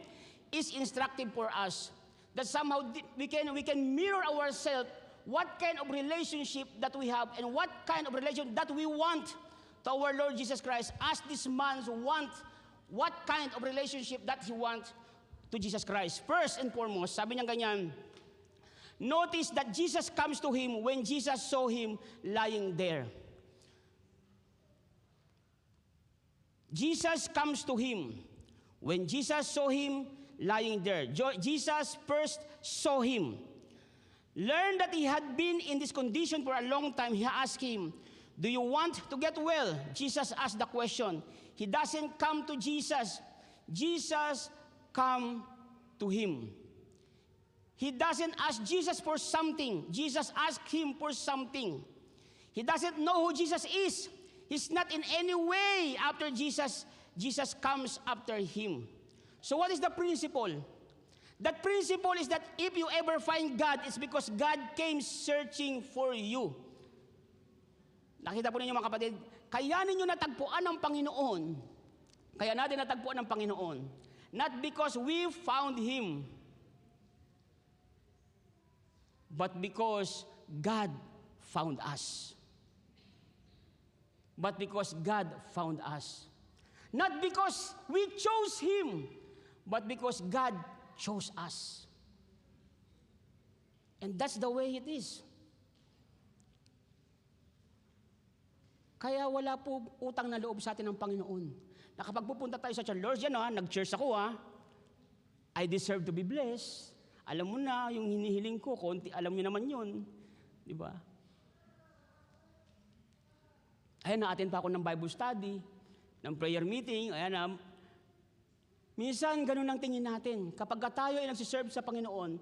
is instructive for us. That somehow we can mirror ourselves what kind of relationship that we have and what kind of relation that we want to our Lord Jesus Christ, as this man wants what kind of relationship that he wants to Jesus Christ. First and foremost, sabi niya ganyan, notice that Jesus comes to him when Jesus saw him lying there. Jesus comes to him when Jesus saw him lying there. Jesus first saw him. learned that he had been in this condition for a long time, he asked him, "Do you want to get well?" Jesus asked the question. He doesn't come to Jesus. Jesus come to him. He doesn't ask Jesus for something. Jesus asked him for something. He doesn't know who Jesus is. He's not in any way after Jesus. Jesus comes after him. So what is the principle? That principle is that if you ever find God, it's because God came searching for you. Nakita po ninyo mga kapatid, kaya ninyo natagpuan ng Panginoon. Kaya natin natagpuan ng Panginoon. Not because we found Him, but because God found us. But because God found us. Not because we chose Him, but because God chose us. And that's the way it is. Kaya wala po utang na loob sa atin ng Panginoon. Na kapag pupunta tayo sa church, Lord, yan nag-church ako I deserve to be blessed. Alam mo na, yung hinihiling ko, konti, alam niyo naman yun. Di ba? Ayan, na-attend pa ako ng Bible study, ng prayer meeting, ayan na. Minsan, ganun ang tingin natin. Kapag tayo ay nagsiserve sa Panginoon,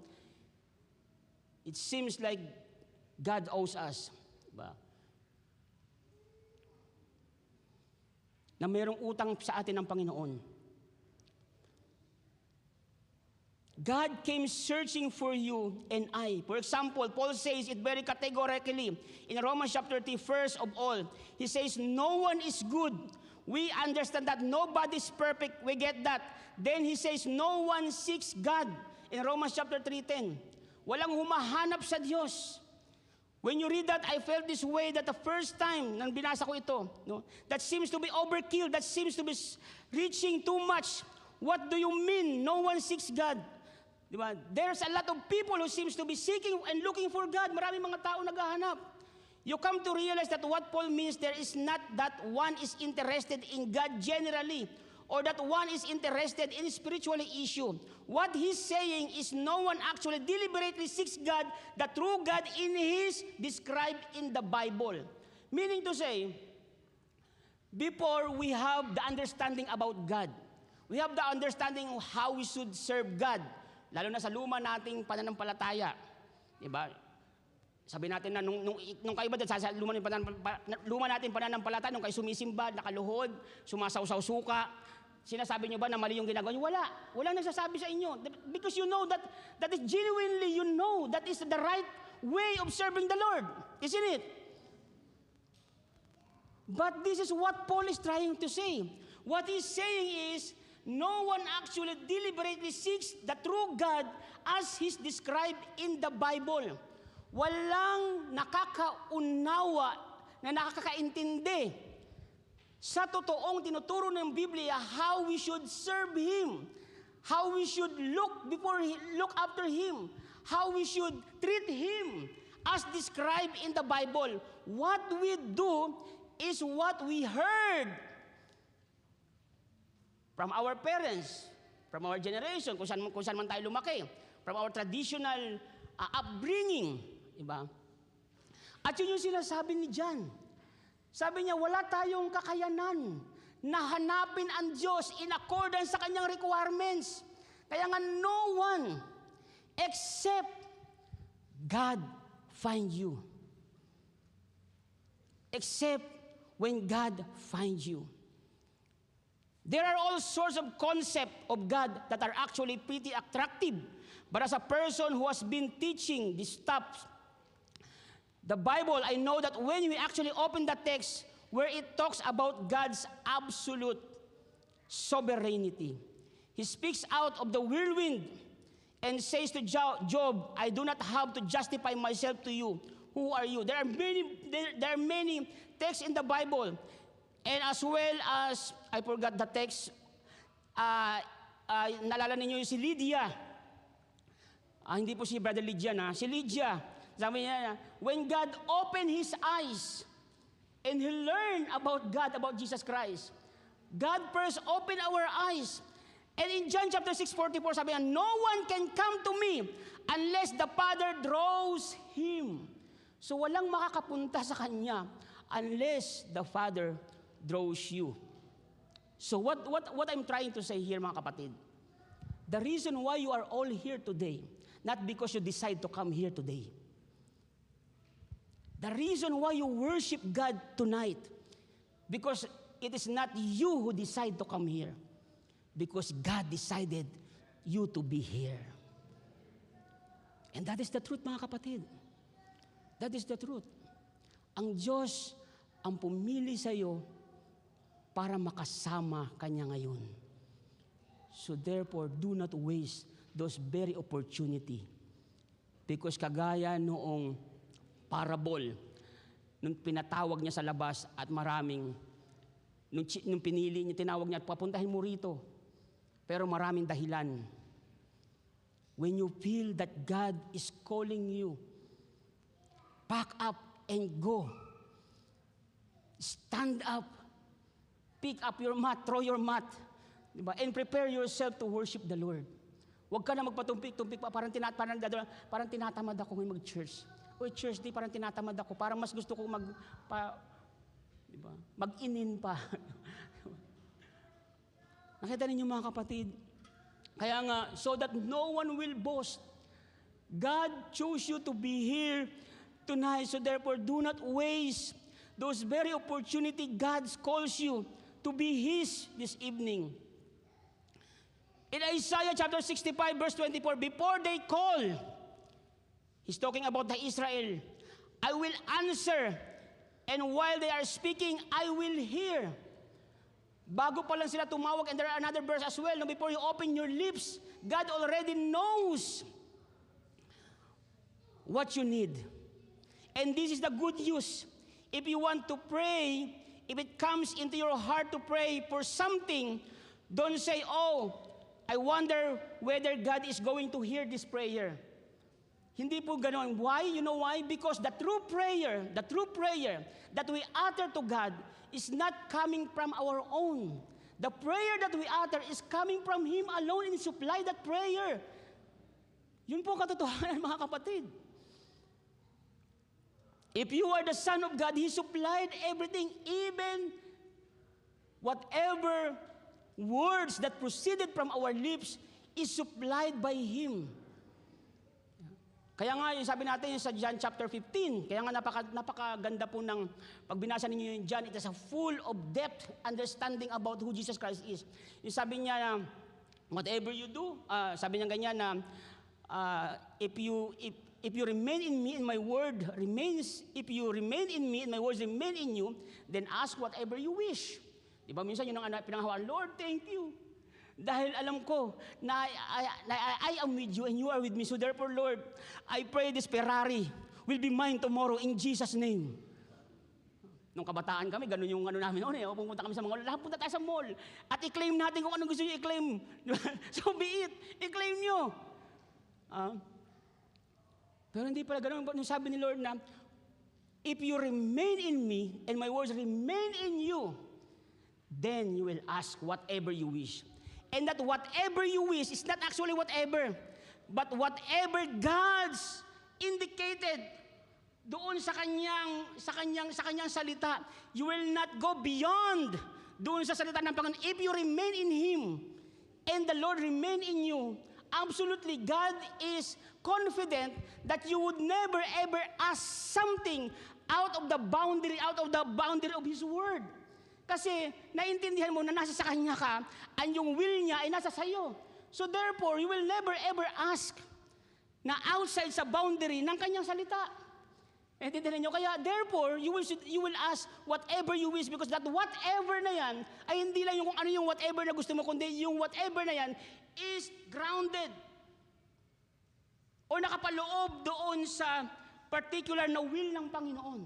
it seems like God owes us. Diba? Na mayroong utang sa atin ng Panginoon. God came searching for you and I. For example, Paul says it very categorically in Romans chapter 3, first of all. He says, no one is good. We understand that nobody is perfect. We get that. Then he says, no one seeks God. In Romans chapter 3:10. Walang humahanap sa Diyos. When you read that, I felt this way that the first time nang binasa ko ito, no, that seems to be overkill, that seems to be reaching too much. What do you mean? No one seeks God. Diba? There's a lot of people who seems to be seeking and looking for God. Maraming mga tao naghahanap. You come to realize that what Paul means there is not that one is interested in God generally or that one is interested in spiritual issue. What he's saying is no one actually deliberately seeks God, the true God in His described in the Bible. Meaning to say, before we have the understanding about God, we have the understanding of how we should serve God, lalo na sa luma nating pananampalataya. Diba? Sabi natin na nung kayo ba sa luma natin pananampalataya, nung kayo sumisimba, nakaluhod, sumasawsaw suka, sinasabi nyo ba na mali yung ginagawa nyo? Wala. Walang nagsasabi sa inyo. Because you know that is genuinely, you know, that is the right way of serving the Lord. Isn't it? But this is what Paul is trying to say. What he's saying is, no one actually deliberately seeks the true God as He's described in the Bible. Walang nakakaunawa na nakakaintindi sa totoong tinuturo ng Biblia how we should serve Him, how we should look after Him, how we should treat Him as described in the Bible. What we do is what we heard from our parents, from our generation, kung saan man tayo lumaki, from our traditional upbringing. Diba? At yun yung sinasabi ni John. Sabi niya, wala tayong kakayanan na hanapin ang Diyos in accordance sa Kanyang requirements. Kaya nga no one except God find you. Except when God finds you. There are all sorts of concepts of God that are actually pretty attractive. But as a person who has been teaching this stuff, the Bible, I know that when we actually open the text where it talks about God's absolute sovereignty, He speaks out of the whirlwind and says to Job, I do not have to justify myself to you. Who are you? There are many texts in the Bible. And as well as, I forgot the text, naalala ninyo yung si Lydia. Hindi po si Brother Lydia si Lydia. Sabi niya, when God opened his eyes and he learned about God, about Jesus Christ, God first opened our eyes. And in John chapter 6:44, sabi niya, no one can come to me unless the Father draws him. So walang makakapunta sa Kanya unless the Father draws you. So what I'm trying to say here, mga kapatid, the reason why you are all here today, not because you decide to come here today. The reason why you worship God tonight, because it is not you who decide to come here, because God decided you to be here. And that is the truth, mga kapatid. That is the truth. Ang Diyos ang pumili sa iyo para makasama Kanya ngayon. So therefore, do not waste those very opportunity. Because kagaya noong parable, nung pinatawag niya sa labas at maraming, nung pinili niya, tinawag niya, papuntahin mo rito. Pero maraming dahilan. When you feel that God is calling you, pack up and go. Stand up. Pick up your mat, throw your mat. Diba? And prepare yourself to worship the Lord. Huwag ka na magpatumpik-tumpik pa, parang tinatamad ako ngayon mag-church. O church, parang tinatamad ako. Parang mas gusto ko diba? Mag-inin pa. Nakita ninyo mga kapatid? Kaya nga, so that no one will boast. God chose you to be here tonight. So therefore, do not waste those very opportunity God calls you to be His this evening. In Isaiah chapter 65, verse 24, before they call, He's talking about the Israel, I will answer, and while they are speaking, I will hear. Bago pa lang sila tumawag, and there are another verse as well, no, before you open your lips, God already knows what you need. And this is the good news. If you want to pray, if it comes into your heart to pray for something, don't say, oh, I wonder whether God is going to hear this prayer. Hindi po ganoon. Why? You know why? Because the true prayer that we utter to God is not coming from our own. The prayer that we utter is coming from Him alone and supply that prayer. Yun po katotohanan, mga kapatid. If you are the Son of God, He supplied everything, even whatever words that proceeded from our lips is supplied by Him. Kaya nga, yung sabi natin sa John chapter 15, kaya nga napakaganda po ng pagbinasa ninyo yung John, it is a full of depth understanding about who Jesus Christ is. Yung sabi niya na, whatever you do, sabi niya ganyan na, if you remain in me and my word remains, if you remain in me and my words remain in you, then ask whatever you wish. Diba minsan yun ang pinanghawaan, Lord, thank you. Dahil alam ko na I am with you and you are with me. So therefore, Lord, I pray this Ferrari will be mine tomorrow in Jesus' name. Nung kabataan kami, ganun yung namin noon eh. Pumunta kami sa mall, punta tayo sa mall. At i-claim natin kung anong gusto nyo i-claim. So be it, i-claim nyo. Pero hindi pala ganun. Nung sabi ni Lord na, if you remain in me and my words remain in you, then you will ask whatever you wish. And that whatever you wish is not actually whatever, but whatever God's indicated doon sa kanyang salita. You will not go beyond doon sa salita ng Panginoon. If you remain in Him and the Lord remain in you, absolutely God is confident that you would never ever ask something out of the boundary of His Word. Kasi naintindihan mo na nasa sa Kanya ka, and yung will niya ay nasa sayo. So therefore, you will never ever ask na outside sa boundary ng Kanyang salita. Naintindihan nyo? Kaya therefore, you will ask whatever you wish, because that whatever na yan ay hindi lang yung kung ano yung whatever na gusto mo, kundi yung whatever na yan is grounded o nakapaloob doon sa particular na will ng Panginoon.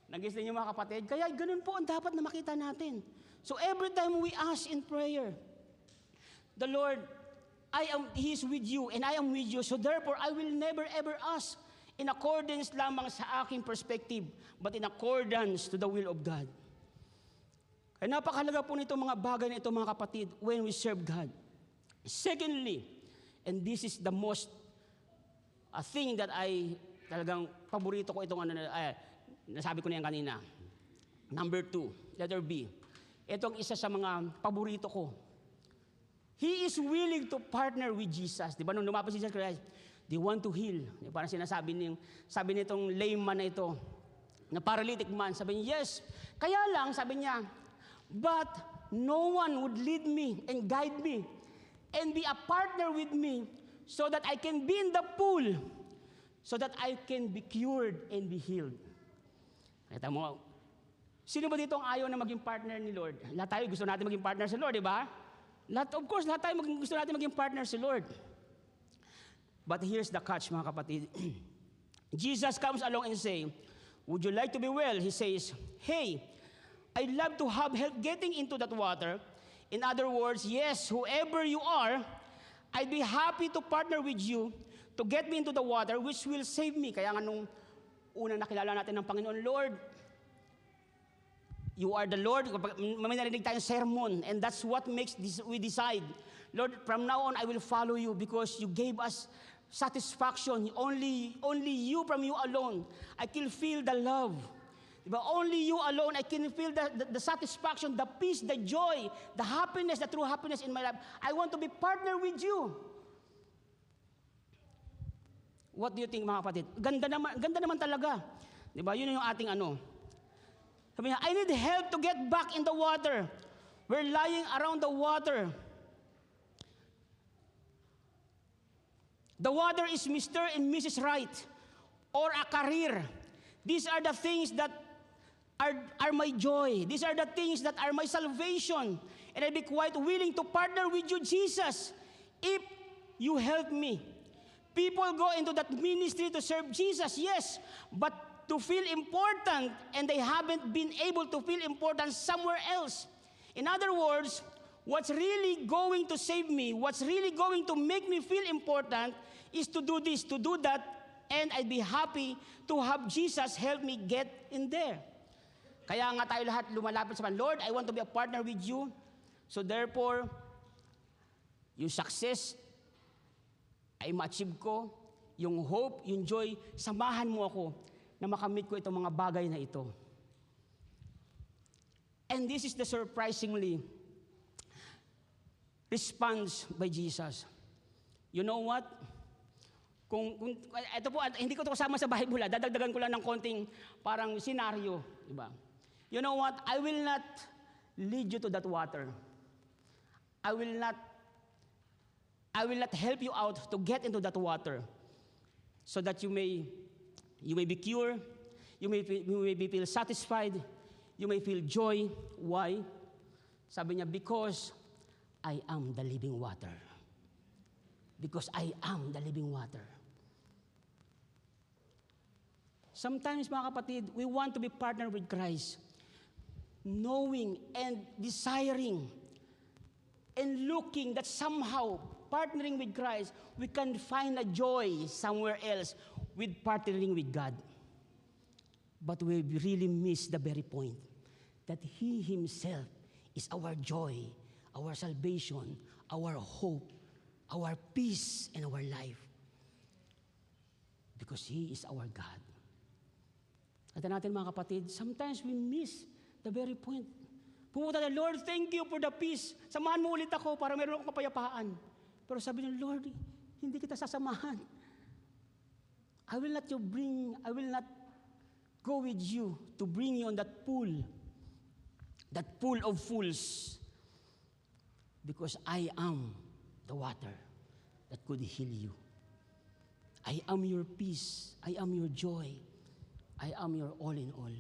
Nag-gets niyo mga kapatid? Kaya ganun po ang dapat na makita natin. So every time we ask in prayer, the Lord, He is with you and I am with you. So therefore, I will never ever ask in accordance lamang sa aking perspective, but in accordance to the will of God. Kaya napakahalaga po nito mga bagay na ito mga kapatid when we serve God. Secondly, and this is the most thing that talagang paborito ko itong nasabi ko na yan kanina. Number 2, letter B. Itong isa sa mga paborito ko. He is willing to partner with Jesus. Di ba nung lumapit si Jesus Christ, they want to heal. Parang sabi nitong layman na ito, na paralytic man, sabi niya, yes. Kaya lang, sabi niya, but no one would lead me and guide me and be a partner with me so that I can be in the pool, so that I can be cured and be healed. Kita mo, sino ba dito ang ayaw na maging partner ni Lord? Lahat tayo gusto natin maging partner sa Lord, di ba? Lahat tayo gusto natin maging partner si Lord. But here's the catch, mga kapatid. Jesus comes along and say, would you like to be well? He says, hey, I'd love to have help getting into that water. In other words, yes, whoever you are, I'd be happy to partner with you to get me into the water which will save me. Kaya nga nung unang nakilala natin ng Panginoon, Lord, you are the Lord. May narinig tayong sermon, and that's what makes we decide. Lord, from now on, I will follow you because you gave us satisfaction. Only you, from you alone, I can feel the love. Diba? Only you alone, I can feel the satisfaction, the peace, the joy, the happiness, the true happiness in my life. I want to be partner with you. What do you think, mga kapatid? Ganda naman talaga. Diba? Yun yung ating Sabi niya, I need help to get back in the water. We're lying around the water. The water is Mr. and Mrs. Right, or a career. These are the things that are my joy. These are the things that are my salvation. And I'd be quite willing to partner with you, Jesus, if you help me. People go into that ministry to serve Jesus, yes, but to feel important, and they haven't been able to feel important somewhere else. In other words, what's really going to save me, what's really going to make me feel important is to do this, to do that, and I'd be happy to have Jesus help me get in there. Kaya nga tayo lahat lumalapit sa Panginoon, Lord, I want to be a partner with you. So therefore, yung success ay ma-achieve ko, yung hope, yung joy, samahan mo ako na makamit ko itong mga bagay na ito. And this is the surprisingly response by Jesus. You know what? Ito po, hindi ko ito kasama sa Bible, dadagdagan ko lang ng konting parang senaryo, di ba? You know what? I will not lead you to that water. I will not help you out to get into that water so that you may be cured, you may feel satisfied, you may feel joy. Why? Sabi niya, because I am the living water. Because I am the living water. Sometimes, mga kapatid, we want to be partnered with Christ, knowing and desiring and looking that somehow, partnering with Christ, we can find a joy somewhere else with partnering with God. But we really miss the very point that He Himself is our joy, our salvation, our hope, our peace, and our life. Because He is our God. At natin, mga kapatid, sometimes we miss the very point. Pumunta na, Lord, thank you for the peace. Samahan mo ulit ako para meron akong kapayapaan. Pero sabi niya, Lord, hindi kita sasamahan. I will not go with you to bring you on that pool of fools. Because I am the water that could heal you. I am your peace. I am your joy. I am your all in all.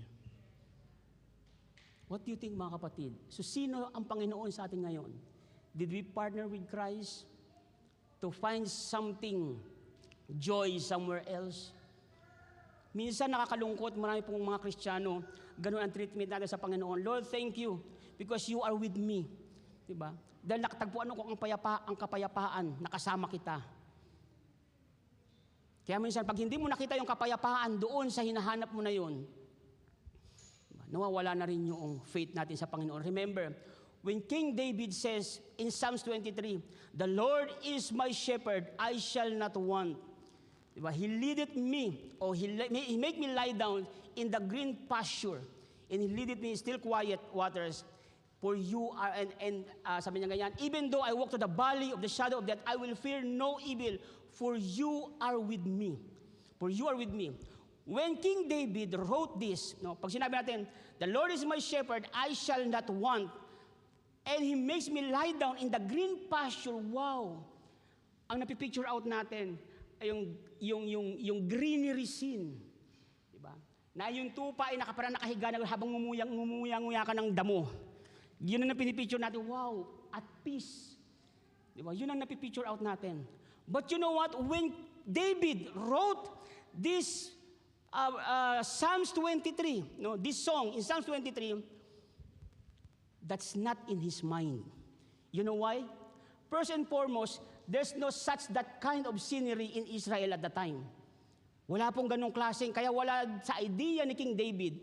What do you think, mga kapatid? So sino ang Panginoon sa atin ngayon? Did we partner with Christ to find something, joy somewhere else? Minsan nakakalungkot, marami pong mga Kristiyano, ganun ang treatment natin sa Panginoon. Lord, thank you because you are with me. Diba? Dahil nakatagpuan ko ang kapayapaan, nakasama kita. Kaya minsan, pag hindi mo nakita yung kapayapaan doon sa hinahanap mo na yun, nawawala na rin yung faith natin sa Panginoon. Remember, when King David says in Psalms 23, the Lord is my shepherd, I shall not want. Diba? He leadeth me, or he make me lie down in the green pasture, and He leadeth me in still quiet waters. For you are, sabi niya ganyan, even though I walk to the valley of the shadow of death, I will fear no evil, for you are with me. For you are with me. When King David wrote this, no, pag sinabi natin, the Lord is my shepherd, I shall not want, and He makes me lie down in the green pasture, wow! Ang napipicture out natin ay yung greenery scene. Diba? Na yung tupa ay parang nakahiga na habang ngumuyang-nguya ka ng damo. Yun ang napipicture natin, wow, at peace. Diba? Yun ang napipicture out natin. But you know what? When David wrote this Psalms 23, no, this song in Psalms 23, that's not in his mind. You know why? First and foremost, there's no such that kind of scenery in Israel at the time. Wala pong ganong klaseng, kaya wala sa idea ni King David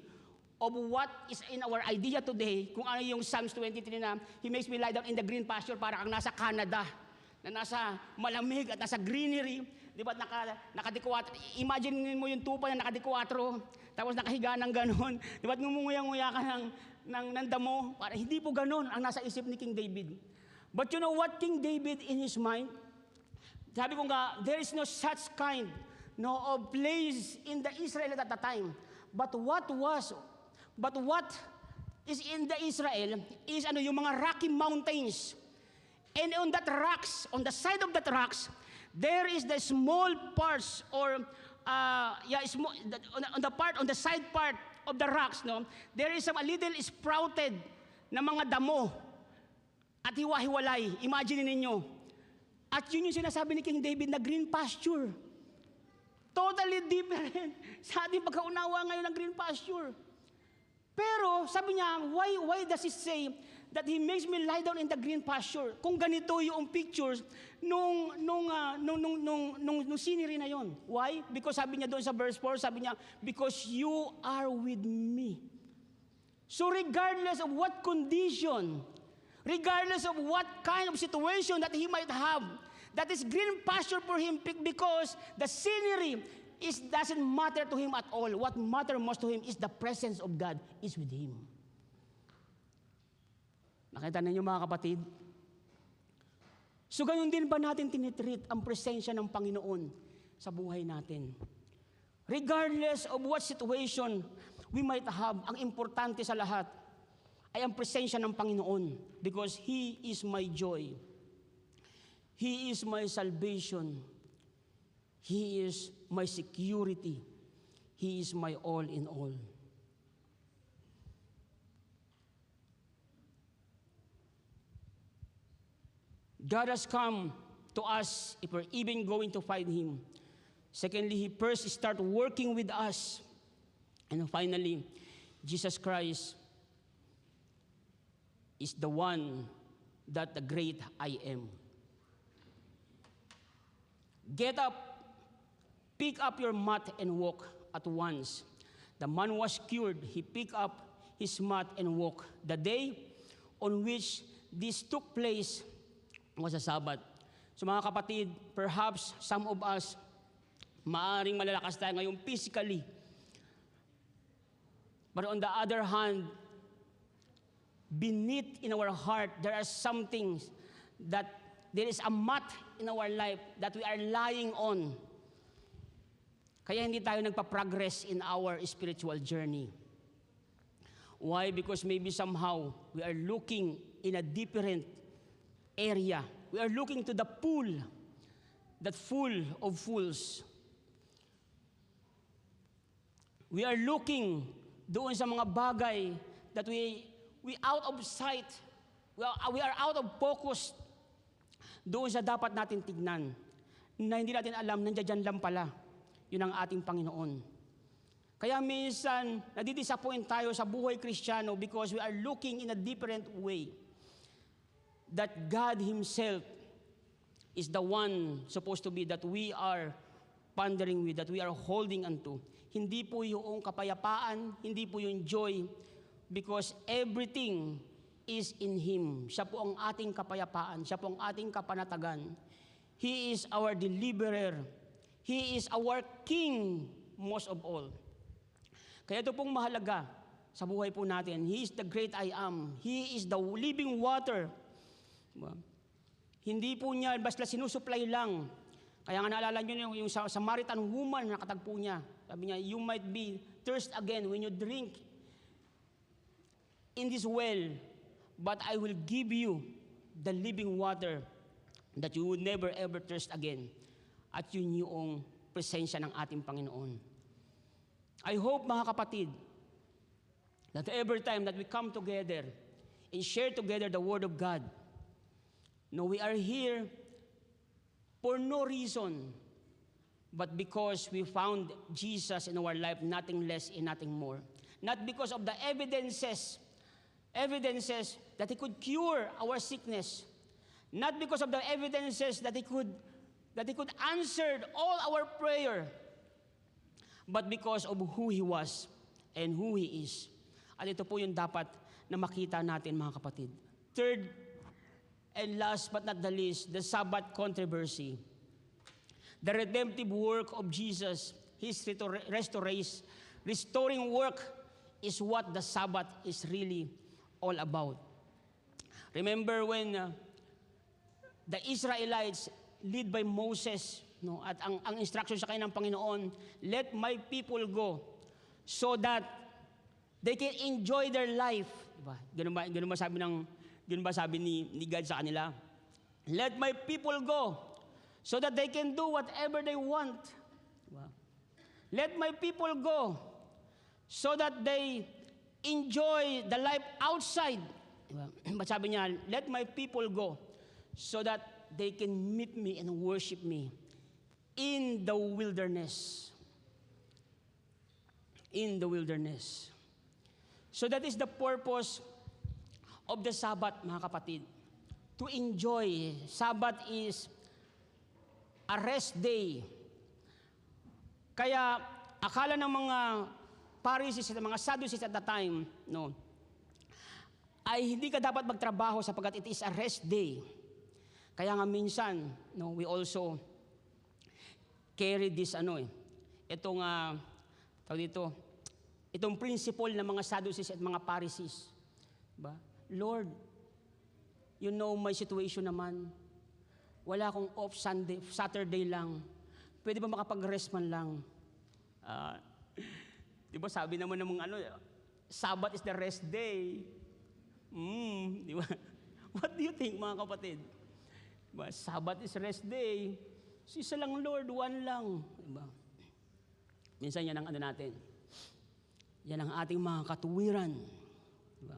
of what is in our idea today, kung ano yung Psalms 23 na, He makes me lie down in the green pasture, para kang nasa Canada, na nasa malamig at nasa greenery, di ba, nakadikwatro, imagine mo yung tupa na nakadikwatro, tapos nakahiga ng ganon, di ba, ngumunguya-nguya ka ng damo, para hindi po ganon ang nasa isip ni King David. But you know what King David in his mind, sabi ko nga, there is no such kind of place in the Israel at the time. But what is in the Israel is yung mga rocky mountains. And on that rocks, on the side of that rocks, there is the small parts or on the side part of the rocks, no, there is a little sprouted na mga damo at hiwa-hiwalay. Imagine ninyo. At yun yung sinasabi ni King David na green pasture. Totally different sa ating pagkaunawa ngayon ng green pasture. Pero sabi niya, why does it say that He makes me lie down in the green pasture? Kung ganito yung pictures nung scenery na yon. Why? Because sabi niya doon sa verse 4, sabi niya, because you are with me. So regardless of what condition, regardless of what kind of situation that he might have, that is green pasture for him, because the scenery doesn't matter to him at all. What matters most to him is the presence of God is with him. Nakita ninyo mga kapatid? So ganun din ba natin tinitreat ang presensya ng Panginoon sa buhay natin? Regardless of what situation we might have, ang importante sa lahat ay ang presensya ng Panginoon, because He is my joy. He is my salvation. He is my security. He is my all in all. God has come to us if we're even going to find Him. Secondly, He first start working with us. And finally, Jesus Christ is the one that the great I am. Get up, pick up your mat and walk at once. The man was cured. He picked up his mat and walked. The day on which this took place was a Sabbath. So mga kapatid, perhaps some of us, maaring malalakas tayo ngayon physically. But on the other hand, beneath in our heart, there are some things that there is a mat in our life that we are lying on. Kaya hindi tayo nagpa-progress in our spiritual journey. Why? Because maybe somehow we are looking in a different area. We are looking to the pool, that full of fools. We are looking doon sa mga bagay that we out of sight, we are out of focus doon sa dapat natin tignan, na hindi natin alam, nandiyan lang pala. Yun ang ating Panginoon. Kaya minsan, nadidisappoint tayo sa buhay Kristiyano because we are looking in a different way. That God Himself is the one supposed to be that we are pondering with, that we are holding unto. Hindi po yung kapayapaan, hindi po yung joy, because everything is in Him. Siya po ang ating kapayapaan, siya po ang ating kapanatagan. He is our deliverer. He is our King most of all. Kaya ito pong mahalaga sa buhay po natin. He is the great I am. He is the living water. Diba? Hindi po niya basta sinusupply lang. Kaya nga naalala nyo yung Samaritan woman na nakatagpo niya. Sabi niya, you might be thirst again when you drink in this well, but I will give you the living water that you would never ever thirst again. At yun yung presensya ng ating Panginoon. I hope, mga kapatid, that every time that we come together and share together the Word of God, no, we are here for no reason, but because we found Jesus in our life, nothing less and nothing more. Not because of the evidences that He could cure our sickness. Not because of the evidences that He could answer all our prayer, but because of who He was and who He is. At ito po yung dapat na makita natin, mga kapatid. Third, and last but not the least, the Sabbath controversy. The redemptive work of Jesus, His restoring work is what the Sabbath is really all about. Remember when the Israelites, led by Moses, no, at ang instruction sa kanya ng Panginoon, let my people go so that they can enjoy their life. Diba? Ganun ba sabi ni God sa kanila? Let my people go so that they can do whatever they want. Diba? Let my people go so that they enjoy the life outside. Diba? But sabi niya, let my people go so that they can meet me and worship me in the wilderness. In the wilderness. So that is the purpose of the Sabbath, mga kapatid. To enjoy. Sabbath is a rest day. Kaya akala ng mga Pharisees at mga Sadducees at the time, no, ay hindi ka dapat magtrabaho sapagkat it is a rest day. Kaya nga minsan, no, we also carry this itong principle ng mga Sadducees at mga Pharisees. Diba? Lord, you know my situation naman. Wala akong off Saturday lang. Pwede ba makapag-rest man lang? Diba sabi naman ng mga Sabbath is the rest day. Diba? What do you think, mga kapatid? Diba? Sabbath is rest day. So, isa lang, Lord, one lang. Diba? Minsan yan ang natin. Yan ang ating mga katuwiran. Diba?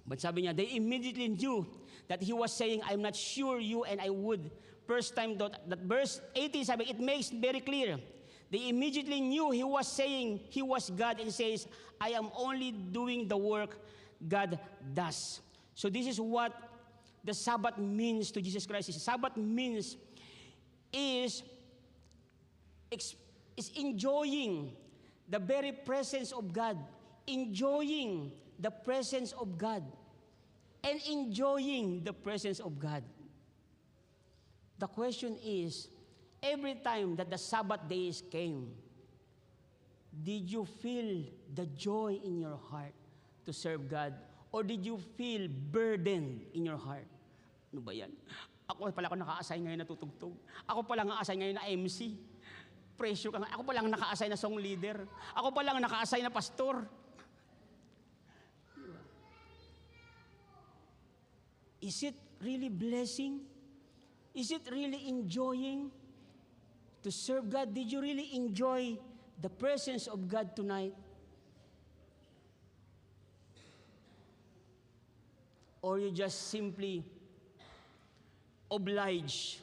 But sabi niya, they immediately knew that He was saying, I'm not sure you and I would. First time that verse 18, sabi, it makes very clear. They immediately knew He was saying He was God and says, I am only doing the work God does. So this is what the Sabbath means to Jesus Christ. Sabbath means is enjoying the very presence of God, enjoying the presence of God, and enjoying the presence of God. The question is, every time that the Sabbath days came, did you feel the joy in your heart to serve God? Or did you feel burdened in your heart? Ano ba yan? Ako pala naka-assign ngayon na tutugtog. Ako pala naka-assign ngayon na MC. Presyo ka nga. Ako pala naka-assign na song leader. Ako pala naka-assign na pastor. Is it really blessing? Is it really enjoying to serve God? Did you really enjoy the presence of God tonight? Or you just simply oblige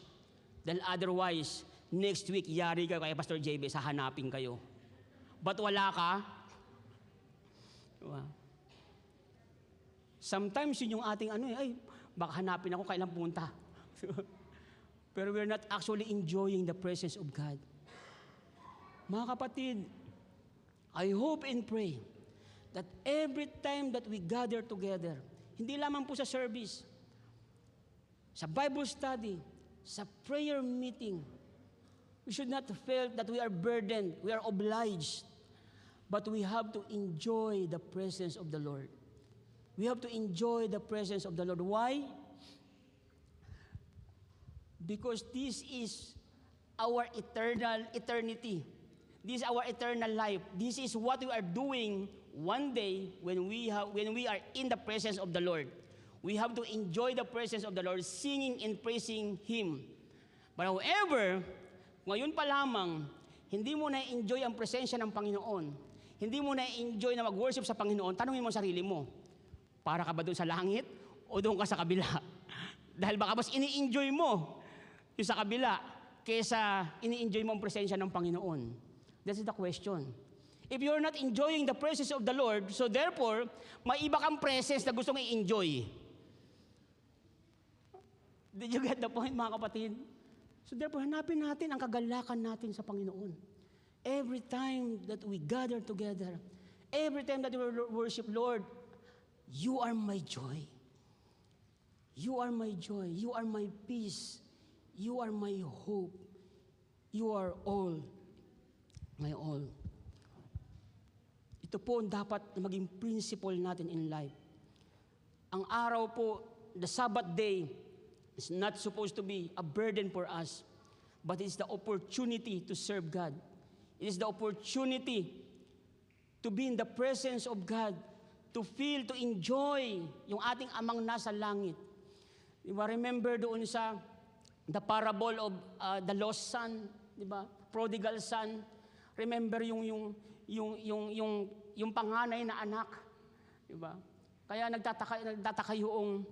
dahil otherwise, next week, yari ka kay Pastor JB, hahanapin kayo. But wala ka? Diba? Sometimes yun yung ating baka hanapin ako kailan punta. Pero we're not actually enjoying the presence of God. Mga kapatid, I hope and pray that every time that we gather together, hindi lamang po sa service, sa Bible study, sa prayer meeting. We should not feel that we are burdened, we are obliged, but we have to enjoy the presence of the Lord. We have to enjoy the presence of the Lord. Why? Because this is our eternity. This is our eternal life. This is what we are doing one day when we are in the presence of the Lord. We have to enjoy the presence of the Lord, singing and praising Him. But however, ngayon pa lamang, hindi mo na-enjoy ang presensya ng Panginoon. Hindi mo na-enjoy na mag-worship sa Panginoon. Tanungin mo sarili mo, para ka ba doon sa langit o doon ka sa kabila? Dahil baka mas ini-enjoy mo yung sa kabila kaysa ini-enjoy mo ang presensya ng Panginoon. That is the question. If you're not enjoying the presence of the Lord, so therefore, may iba kang presence na gustong i-enjoy. Did you get the point, mga kapatid? So therefore, hanapin natin ang kagalakan natin sa Panginoon. Every time that we gather together, every time that we worship, Lord, you are my joy. You are my joy. You are my peace. You are my hope. You are all. My all. Ito po ang dapat na maging principle natin in life. Ang araw po, the Sabbath day, is not supposed to be a burden for us, but it's the opportunity to serve God. It is the opportunity to be in the presence of God, to feel, to enjoy yung ating amang nasa langit. Diba, remember doon sa the parable of the lost son, diba? Prodigal son. Remember yung panganay na anak, diba? Kaya nagtataka yung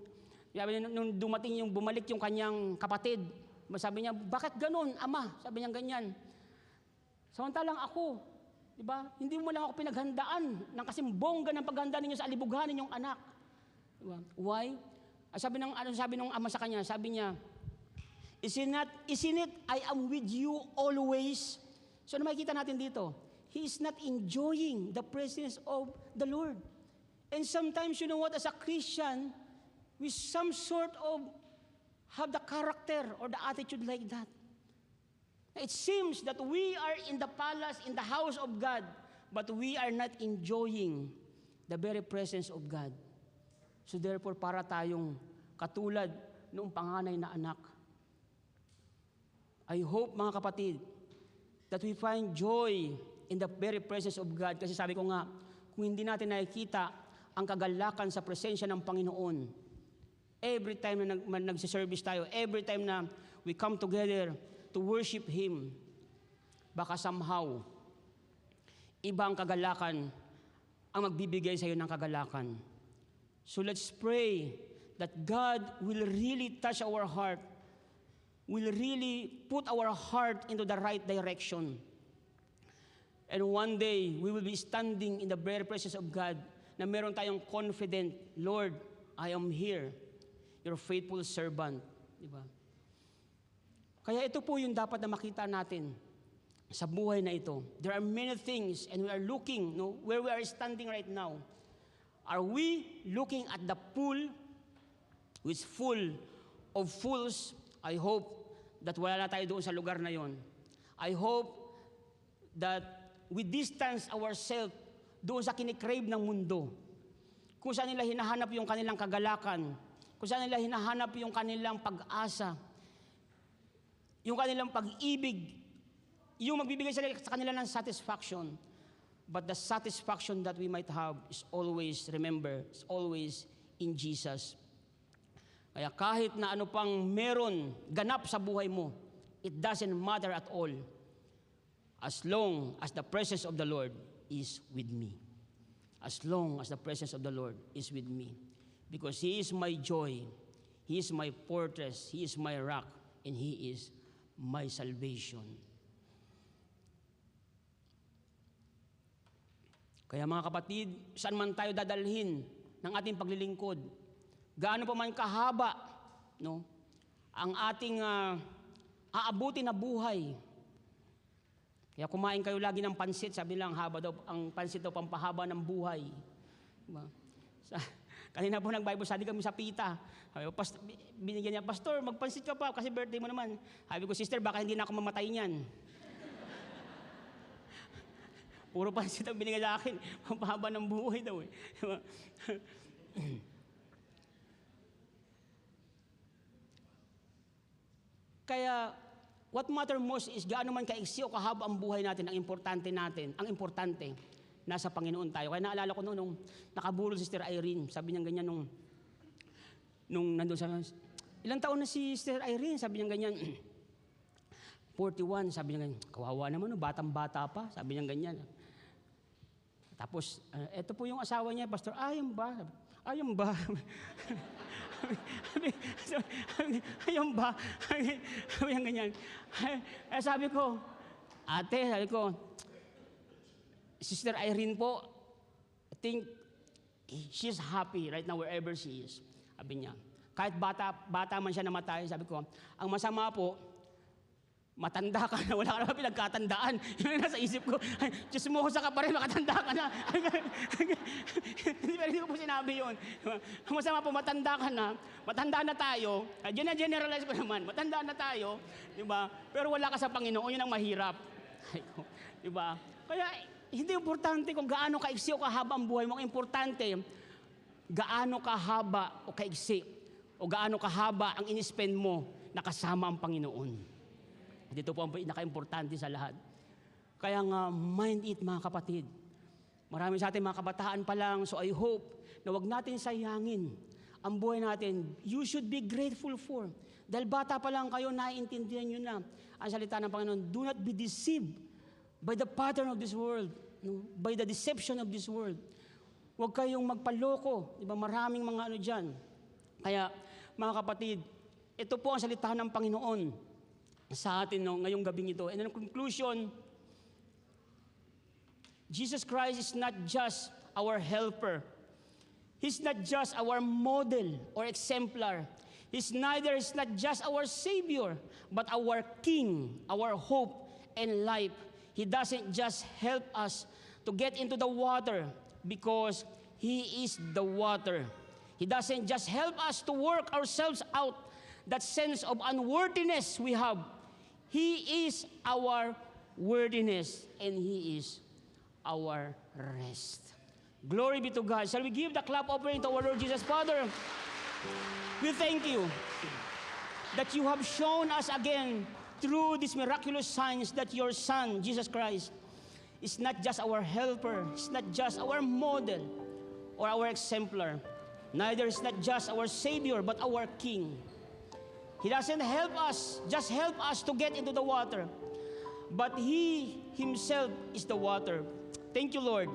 nung dumating bumalik yung kanyang kapatid, sabi niya, bakit ganun, ama? Sabi niya ganyan. Samantalang ako, di ba? Hindi mo lang ako pinaghandaan ng kasing bongga ng paghanda ninyo sa alibugan ninyong anak. Di ba? Why? Sabi ng ama sa kanya, sabi niya, isn't it I am with you always? So ano makikita natin dito? He is not enjoying the presence of the Lord. And sometimes, you know what, as a Christian, we some sort of have the character or the attitude like that. It seems that we are in the palace, in the house of God, but we are not enjoying the very presence of God. So therefore, para tayong katulad noong panganay na anak. I hope, mga kapatid, that we find joy in the very presence of God. Kasi sabi ko nga, kung hindi natin nakikita ang kagalakan sa presensya ng Panginoon, every time na nagsiservice tayo, every time na we come together to worship Him, baka somehow, ibang kagalakan ang magbibigay sa iyo ng kagalakan. So let's pray that God will really touch our heart, will really put our heart into the right direction. And one day, we will be standing in the very presence of God na meron tayong confident, Lord, I am here, your faithful servant. Diba? Kaya ito po yung dapat na makita natin sa buhay na ito. There are many things and we are looking, where we are standing right now. Are we looking at the pool which is full of fools? I hope that wala na tayo doon sa lugar na yon. I hope that we distance ourselves doon sa kinikrave ng mundo. Kung saan nila hinahanap yung kanilang kagalakan, kung saan nila hinahanap yung kanilang pag-asa, yung kanilang pag-ibig, yung magbibigay sa kanila ng satisfaction. But the satisfaction that we might have is always, remember, is always in Jesus. Kaya kahit na ano pang meron, ganap sa buhay mo, it doesn't matter at all as long as the presence of the Lord is with me. As long as the presence of the Lord is with me. Because He is my joy, He is my fortress, He is my rock, and He is my salvation. Kaya mga kapatid, saan man tayo dadalhin ng ating paglilingkod, gaano pa man kahaba, ang ating aabuti na buhay. Kaya kumain kayo lagi ng pansit, sabi lang, ang pansit daw pampahaba ng buhay. Diba? Kanina po nag-Bible study kami sa Pita. Sabi ko, binigyan niya, Pastor, magpansit ka pa kasi birthday mo naman. Sabi ko, Sister, baka hindi na ako mamatay niyan. Puro pansit ang binigay sa akin. Pampahaba ng buhay daw eh. Kaya, what matter most is gaano man kaiksi o kahaba ang buhay natin, ang importante, nasa Panginoon tayo. Kaya naalala ko nung nakabulol si Sister Irene, sabi niya ganyan nung nandun sa, ilang taon na si Sister Irene, sabi niya ganyan, 41, sabi niya ganyan, kawawa naman, batang-bata pa, sabi niya ganyan. Tapos, eto po yung asawa niya, Pastor, ayun ba? Ayun ba? Ayun ba? Sabi niya ganyan. Sabi ko, ate, Sister Irene po, I think she's happy right now wherever she is. Sabi niya. Kahit bata man siya namatay, sabi ko, ang masama po, matanda ka na, wala ka naman pinagkatandaan. Yun ang nasa isip ko, chismosa ka pa rin, makatanda ka na. Hindi ko po sinabi yun. Ang masama po, matanda ka na, matanda na tayo, generalize ko naman, matanda na tayo, di ba? Pero wala ka sa Panginoon, yun ang mahirap. Di ba? Kaya, hindi importante kung gaano kaiksi o kahaba ang buhay mo. Ang importante, gaano kahaba o kaiksi o gaano kahaba ang in-spend mo na kasama ang Panginoon. Dito po ang pinaka-importante sa lahat. Kaya nga, mind it mga kapatid. Marami sa atin mga kabataan pa lang, so I hope na wag natin sayangin ang buhay natin. You should be grateful for. Dahil bata pa lang kayo, naiintindihan nyo na ang salita ng Panginoon. Do not be deceived by the pattern of this world, no? By the deception of this world. Huwag kayong magpaloko. Diba? Maraming mga ano dyan. Kaya, mga kapatid, ito po ang salita ng Panginoon sa atin ngayong gabing ito. And in conclusion, Jesus Christ is not just our helper. He's not just our model or exemplar. He's not just our Savior, but our King, our hope and life. He doesn't just help us to get into the water because He is the water. He doesn't just help us to work ourselves out that sense of unworthiness we have. He is our worthiness and He is our rest. Glory be to God. Shall we give the clap offering to our Lord Jesus? Father, we thank you that you have shown us again through these miraculous signs that your Son, Jesus Christ, is not just our helper, is not just our model or our exemplar, neither is not just our Savior, but our King. He doesn't help us to get into the water, but He Himself is the water. Thank you, Lord.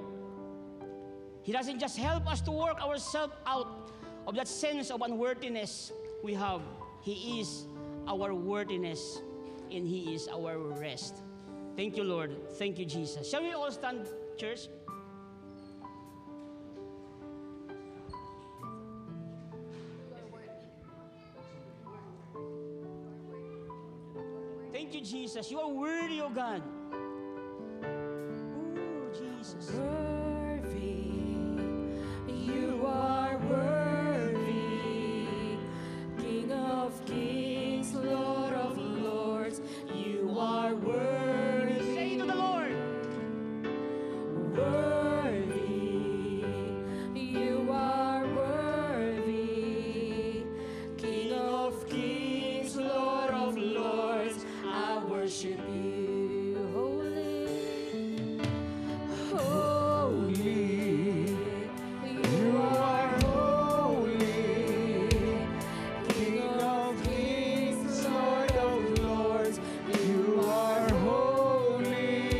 He doesn't just help us to work ourselves out of that sense of unworthiness we have. He is our worthiness, and He is our rest. Thank you, Lord. Thank you, Jesus. Shall we all stand, church? Thank you, Jesus. You are worthy, O God. Oh, Jesus. You are worthy, King of kings, Lord of lords. You are worthy. Say to the Lord. Worthy, you are worthy, King of kings, Lord of lords. I worship you, holy, holy. You are holy, King of kings, Lord of lords. You are holy,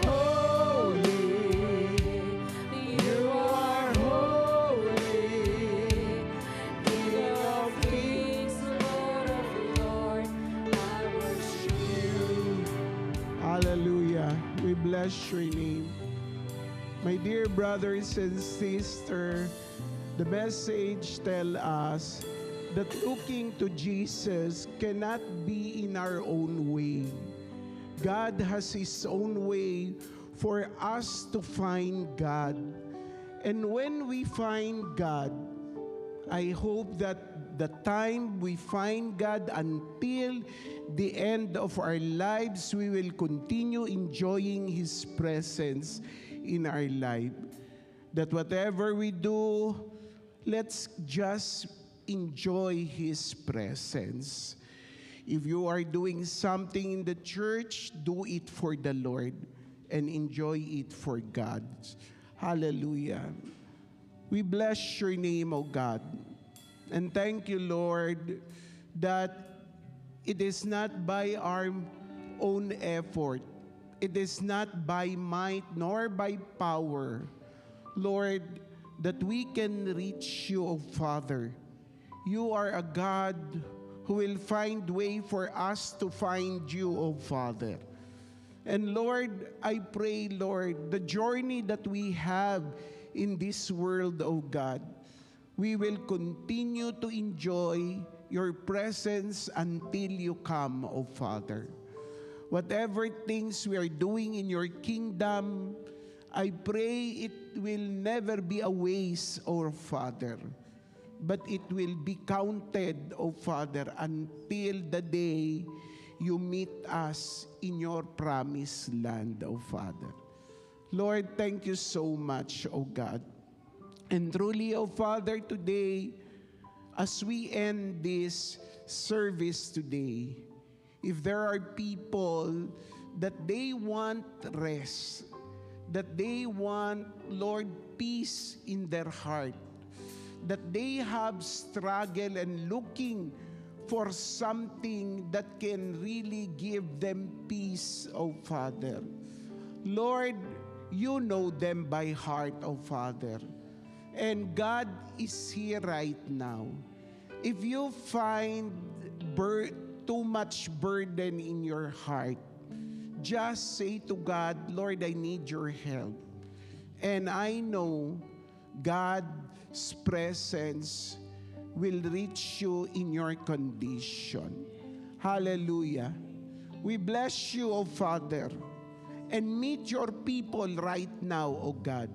holy. You are holy, King of kings, Lord of lords. I worship you. Hallelujah. We bless your name. My dear brothers and sisters, the message tells us that looking to Jesus cannot be in our own way. God has His own way for us to find God. And when we find God, I hope that the time we find God until the end of our lives, we will continue enjoying His presence in our life. That whatever we do, let's just enjoy His presence. If you are doing something in the church, do it for the Lord and enjoy it for God. Hallelujah. We bless your name, O God. And thank you, Lord, that it is not by our own effort. It is not by might nor by power, Lord, that we can reach you, O Father. You are a God who will find way for us to find you, O Father. And Lord, I pray, Lord, the journey that we have in this world, O God, we will continue to enjoy your presence until you come, O Father. Whatever things we are doing in your kingdom, I pray it will never be a waste, O Father, but it will be counted, O Father, until the day you meet us in your promised land, O Father. Lord, thank you so much, O God. And truly, O Father, today, as we end this service today, if there are people that they want rest, that they want, Lord, peace in their heart, that they have struggle and looking for something that can really give them peace, O Father. Lord, you know them by heart, O Father. And God is here right now. If you find too much burden in your heart, just say to God, Lord, I need your help. And I know God's presence will reach you in your condition. Hallelujah. We bless you, O Father, and meet your people right now, O God.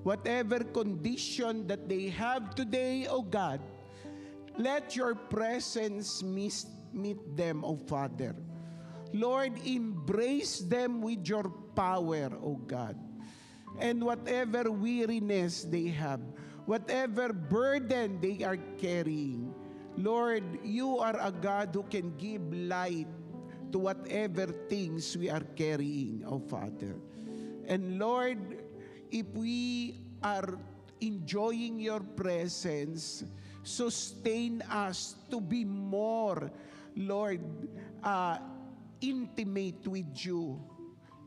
Whatever condition that they have today, O God, let your presence meet them, O Father. Lord, embrace them with your power, O God. And whatever weariness they have, whatever burden they are carrying, Lord, you are a God who can give light to whatever things we are carrying, O Father. And Lord, if we are enjoying your presence, sustain us to be more, Lord, intimate with you,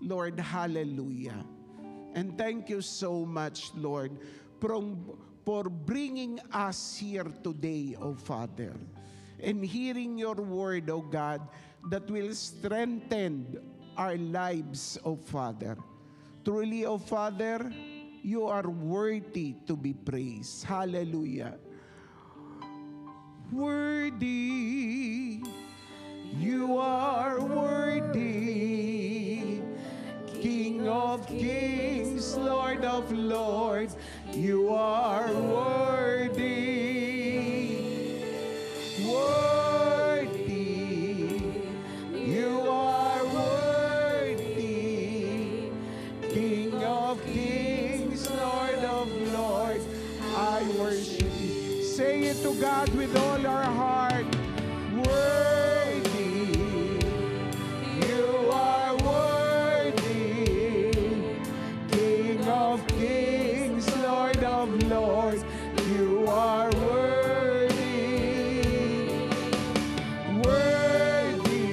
Lord. Hallelujah. And thank you so much, Lord, for bringing us here today, O Father, and hearing your word, O God, that will strengthen our lives, O Father. Truly, O Father, you are worthy to be praised. Hallelujah. Worthy, you are worthy, King of kings, Lord of lords, you are worthy. Worthy, you are worthy, King of kings, Lord of lords, I worship you. Say it to God with all our heart. Worthy, you are worthy, King of kings, Lord of lords, you are worthy. Worthy,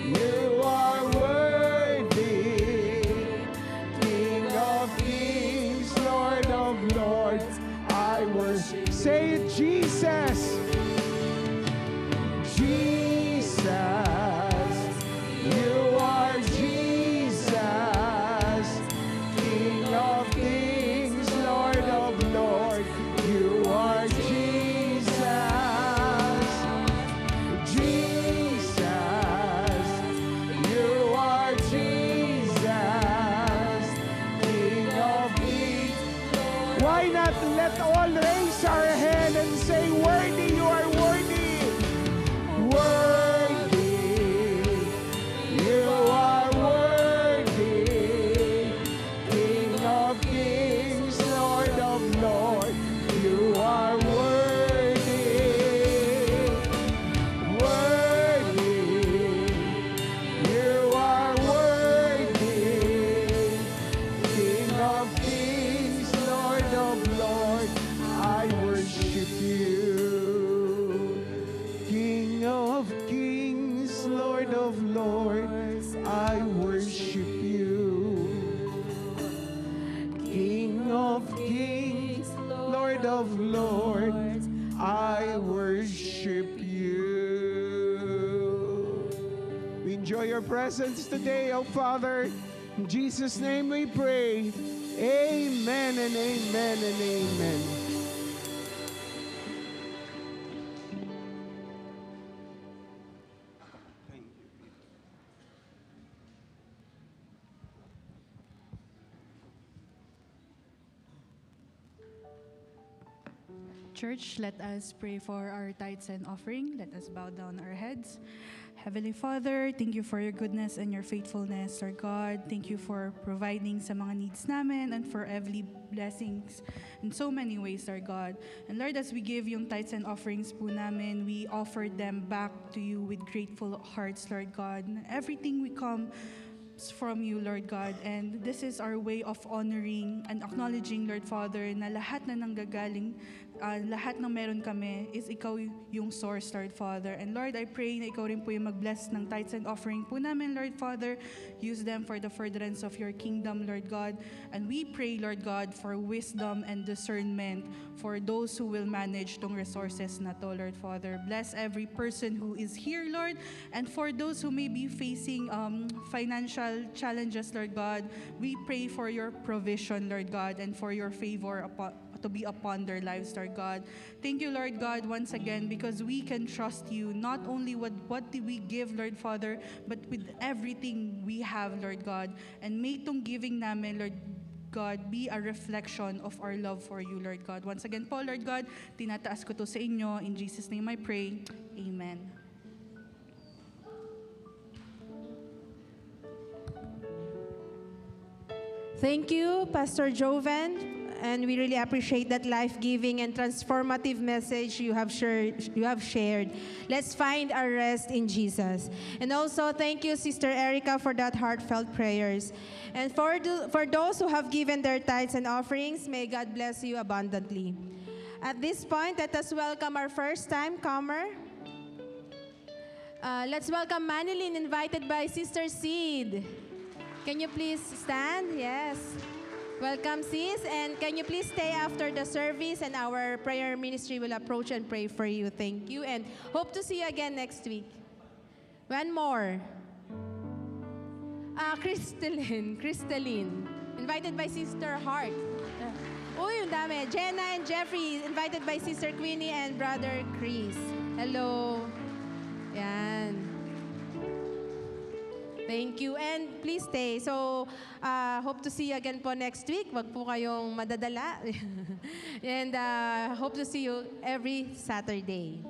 you are worthy, King of kings, Lord of lords, I worship. Say it, Jesus. I worship you. King of kings, Lord of lords, I worship you. We enjoy your presence today, oh Father. In Jesus' name we pray. Amen and amen and amen. Church, let us pray for our tithes and offering. Let us bow down our heads. Heavenly Father, thank you for your goodness and your faithfulness, Lord God. Thank you for providing sa mga needs namin and for every blessings in so many ways, Lord God. And Lord, as we give yung tithes and offerings po namin, we offer them back to you with grateful hearts, Lord God. Everything we come from you, Lord God. And this is our way of honoring and acknowledging, Lord Father, na lahat na nanggagaling, lahat ng meron kami is ikaw yung source, Lord Father. And Lord, I pray na ikaw rin po yung mag-bless ng tithes and offering po namin, Lord Father. Use them for the furtherance of your kingdom, Lord God. And we pray, Lord God, for wisdom and discernment for those who will manage tong resources na to, Lord Father. Bless every person who is here, Lord. And for those who may be facing financial challenges, Lord God, we pray for your provision, Lord God, and for your favor to be upon their lives, Lord God. Thank you, Lord God, once again, because we can trust you, not only what do we give, Lord Father, but with everything we have, Lord God. And may itong giving namin, Lord God, be a reflection of our love for you, Lord God. Once again po, Lord God, tinataas ko to sa inyo. In Jesus' name I pray. Amen. Thank you, Pastor Joven. And we really appreciate that life-giving and transformative message you have shared. Let's find our rest in Jesus. And also, thank you, Sister Erica, for that heartfelt prayers. And for those who have given their tithes and offerings, may God bless you abundantly. At this point, let us welcome our first-time comer. Let's welcome Manilyn, invited by Sister Sid. Can you please stand? Yes. Welcome, sis. And can you please stay after the service, and our prayer ministry will approach and pray for you. Thank you, and hope to see you again next week. One more. Crystalline. Invited by Sister Hart. Uy, yung dami. Jenna and Jeffrey, invited by Sister Queenie and Brother Chris. Hello. Yan. Thank you, and please stay. So, hope to see you again po next week. Wag po kayong madadala. And hope to see you every Saturday.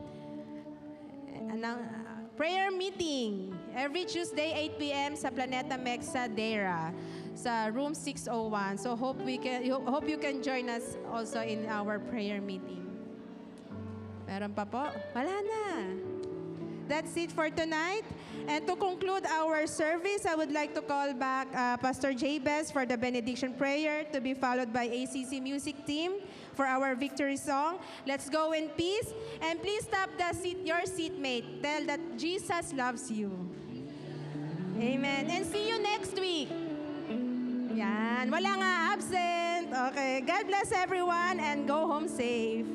Prayer meeting every Tuesday, 8 p.m. sa Planeta Mexa Dera sa room 601. So hope you can join us also in our prayer meeting. Meron pa po? Wala na. That's it for tonight. And to conclude our service, I would like to call back Pastor Jabez for the benediction prayer, to be followed by ACC music team for our victory song. Let's go in peace. And please stop your seatmate. Tell that Jesus loves you. Amen. And see you next week. Yan. Wala nga absent. Okay. God bless everyone and go home safe.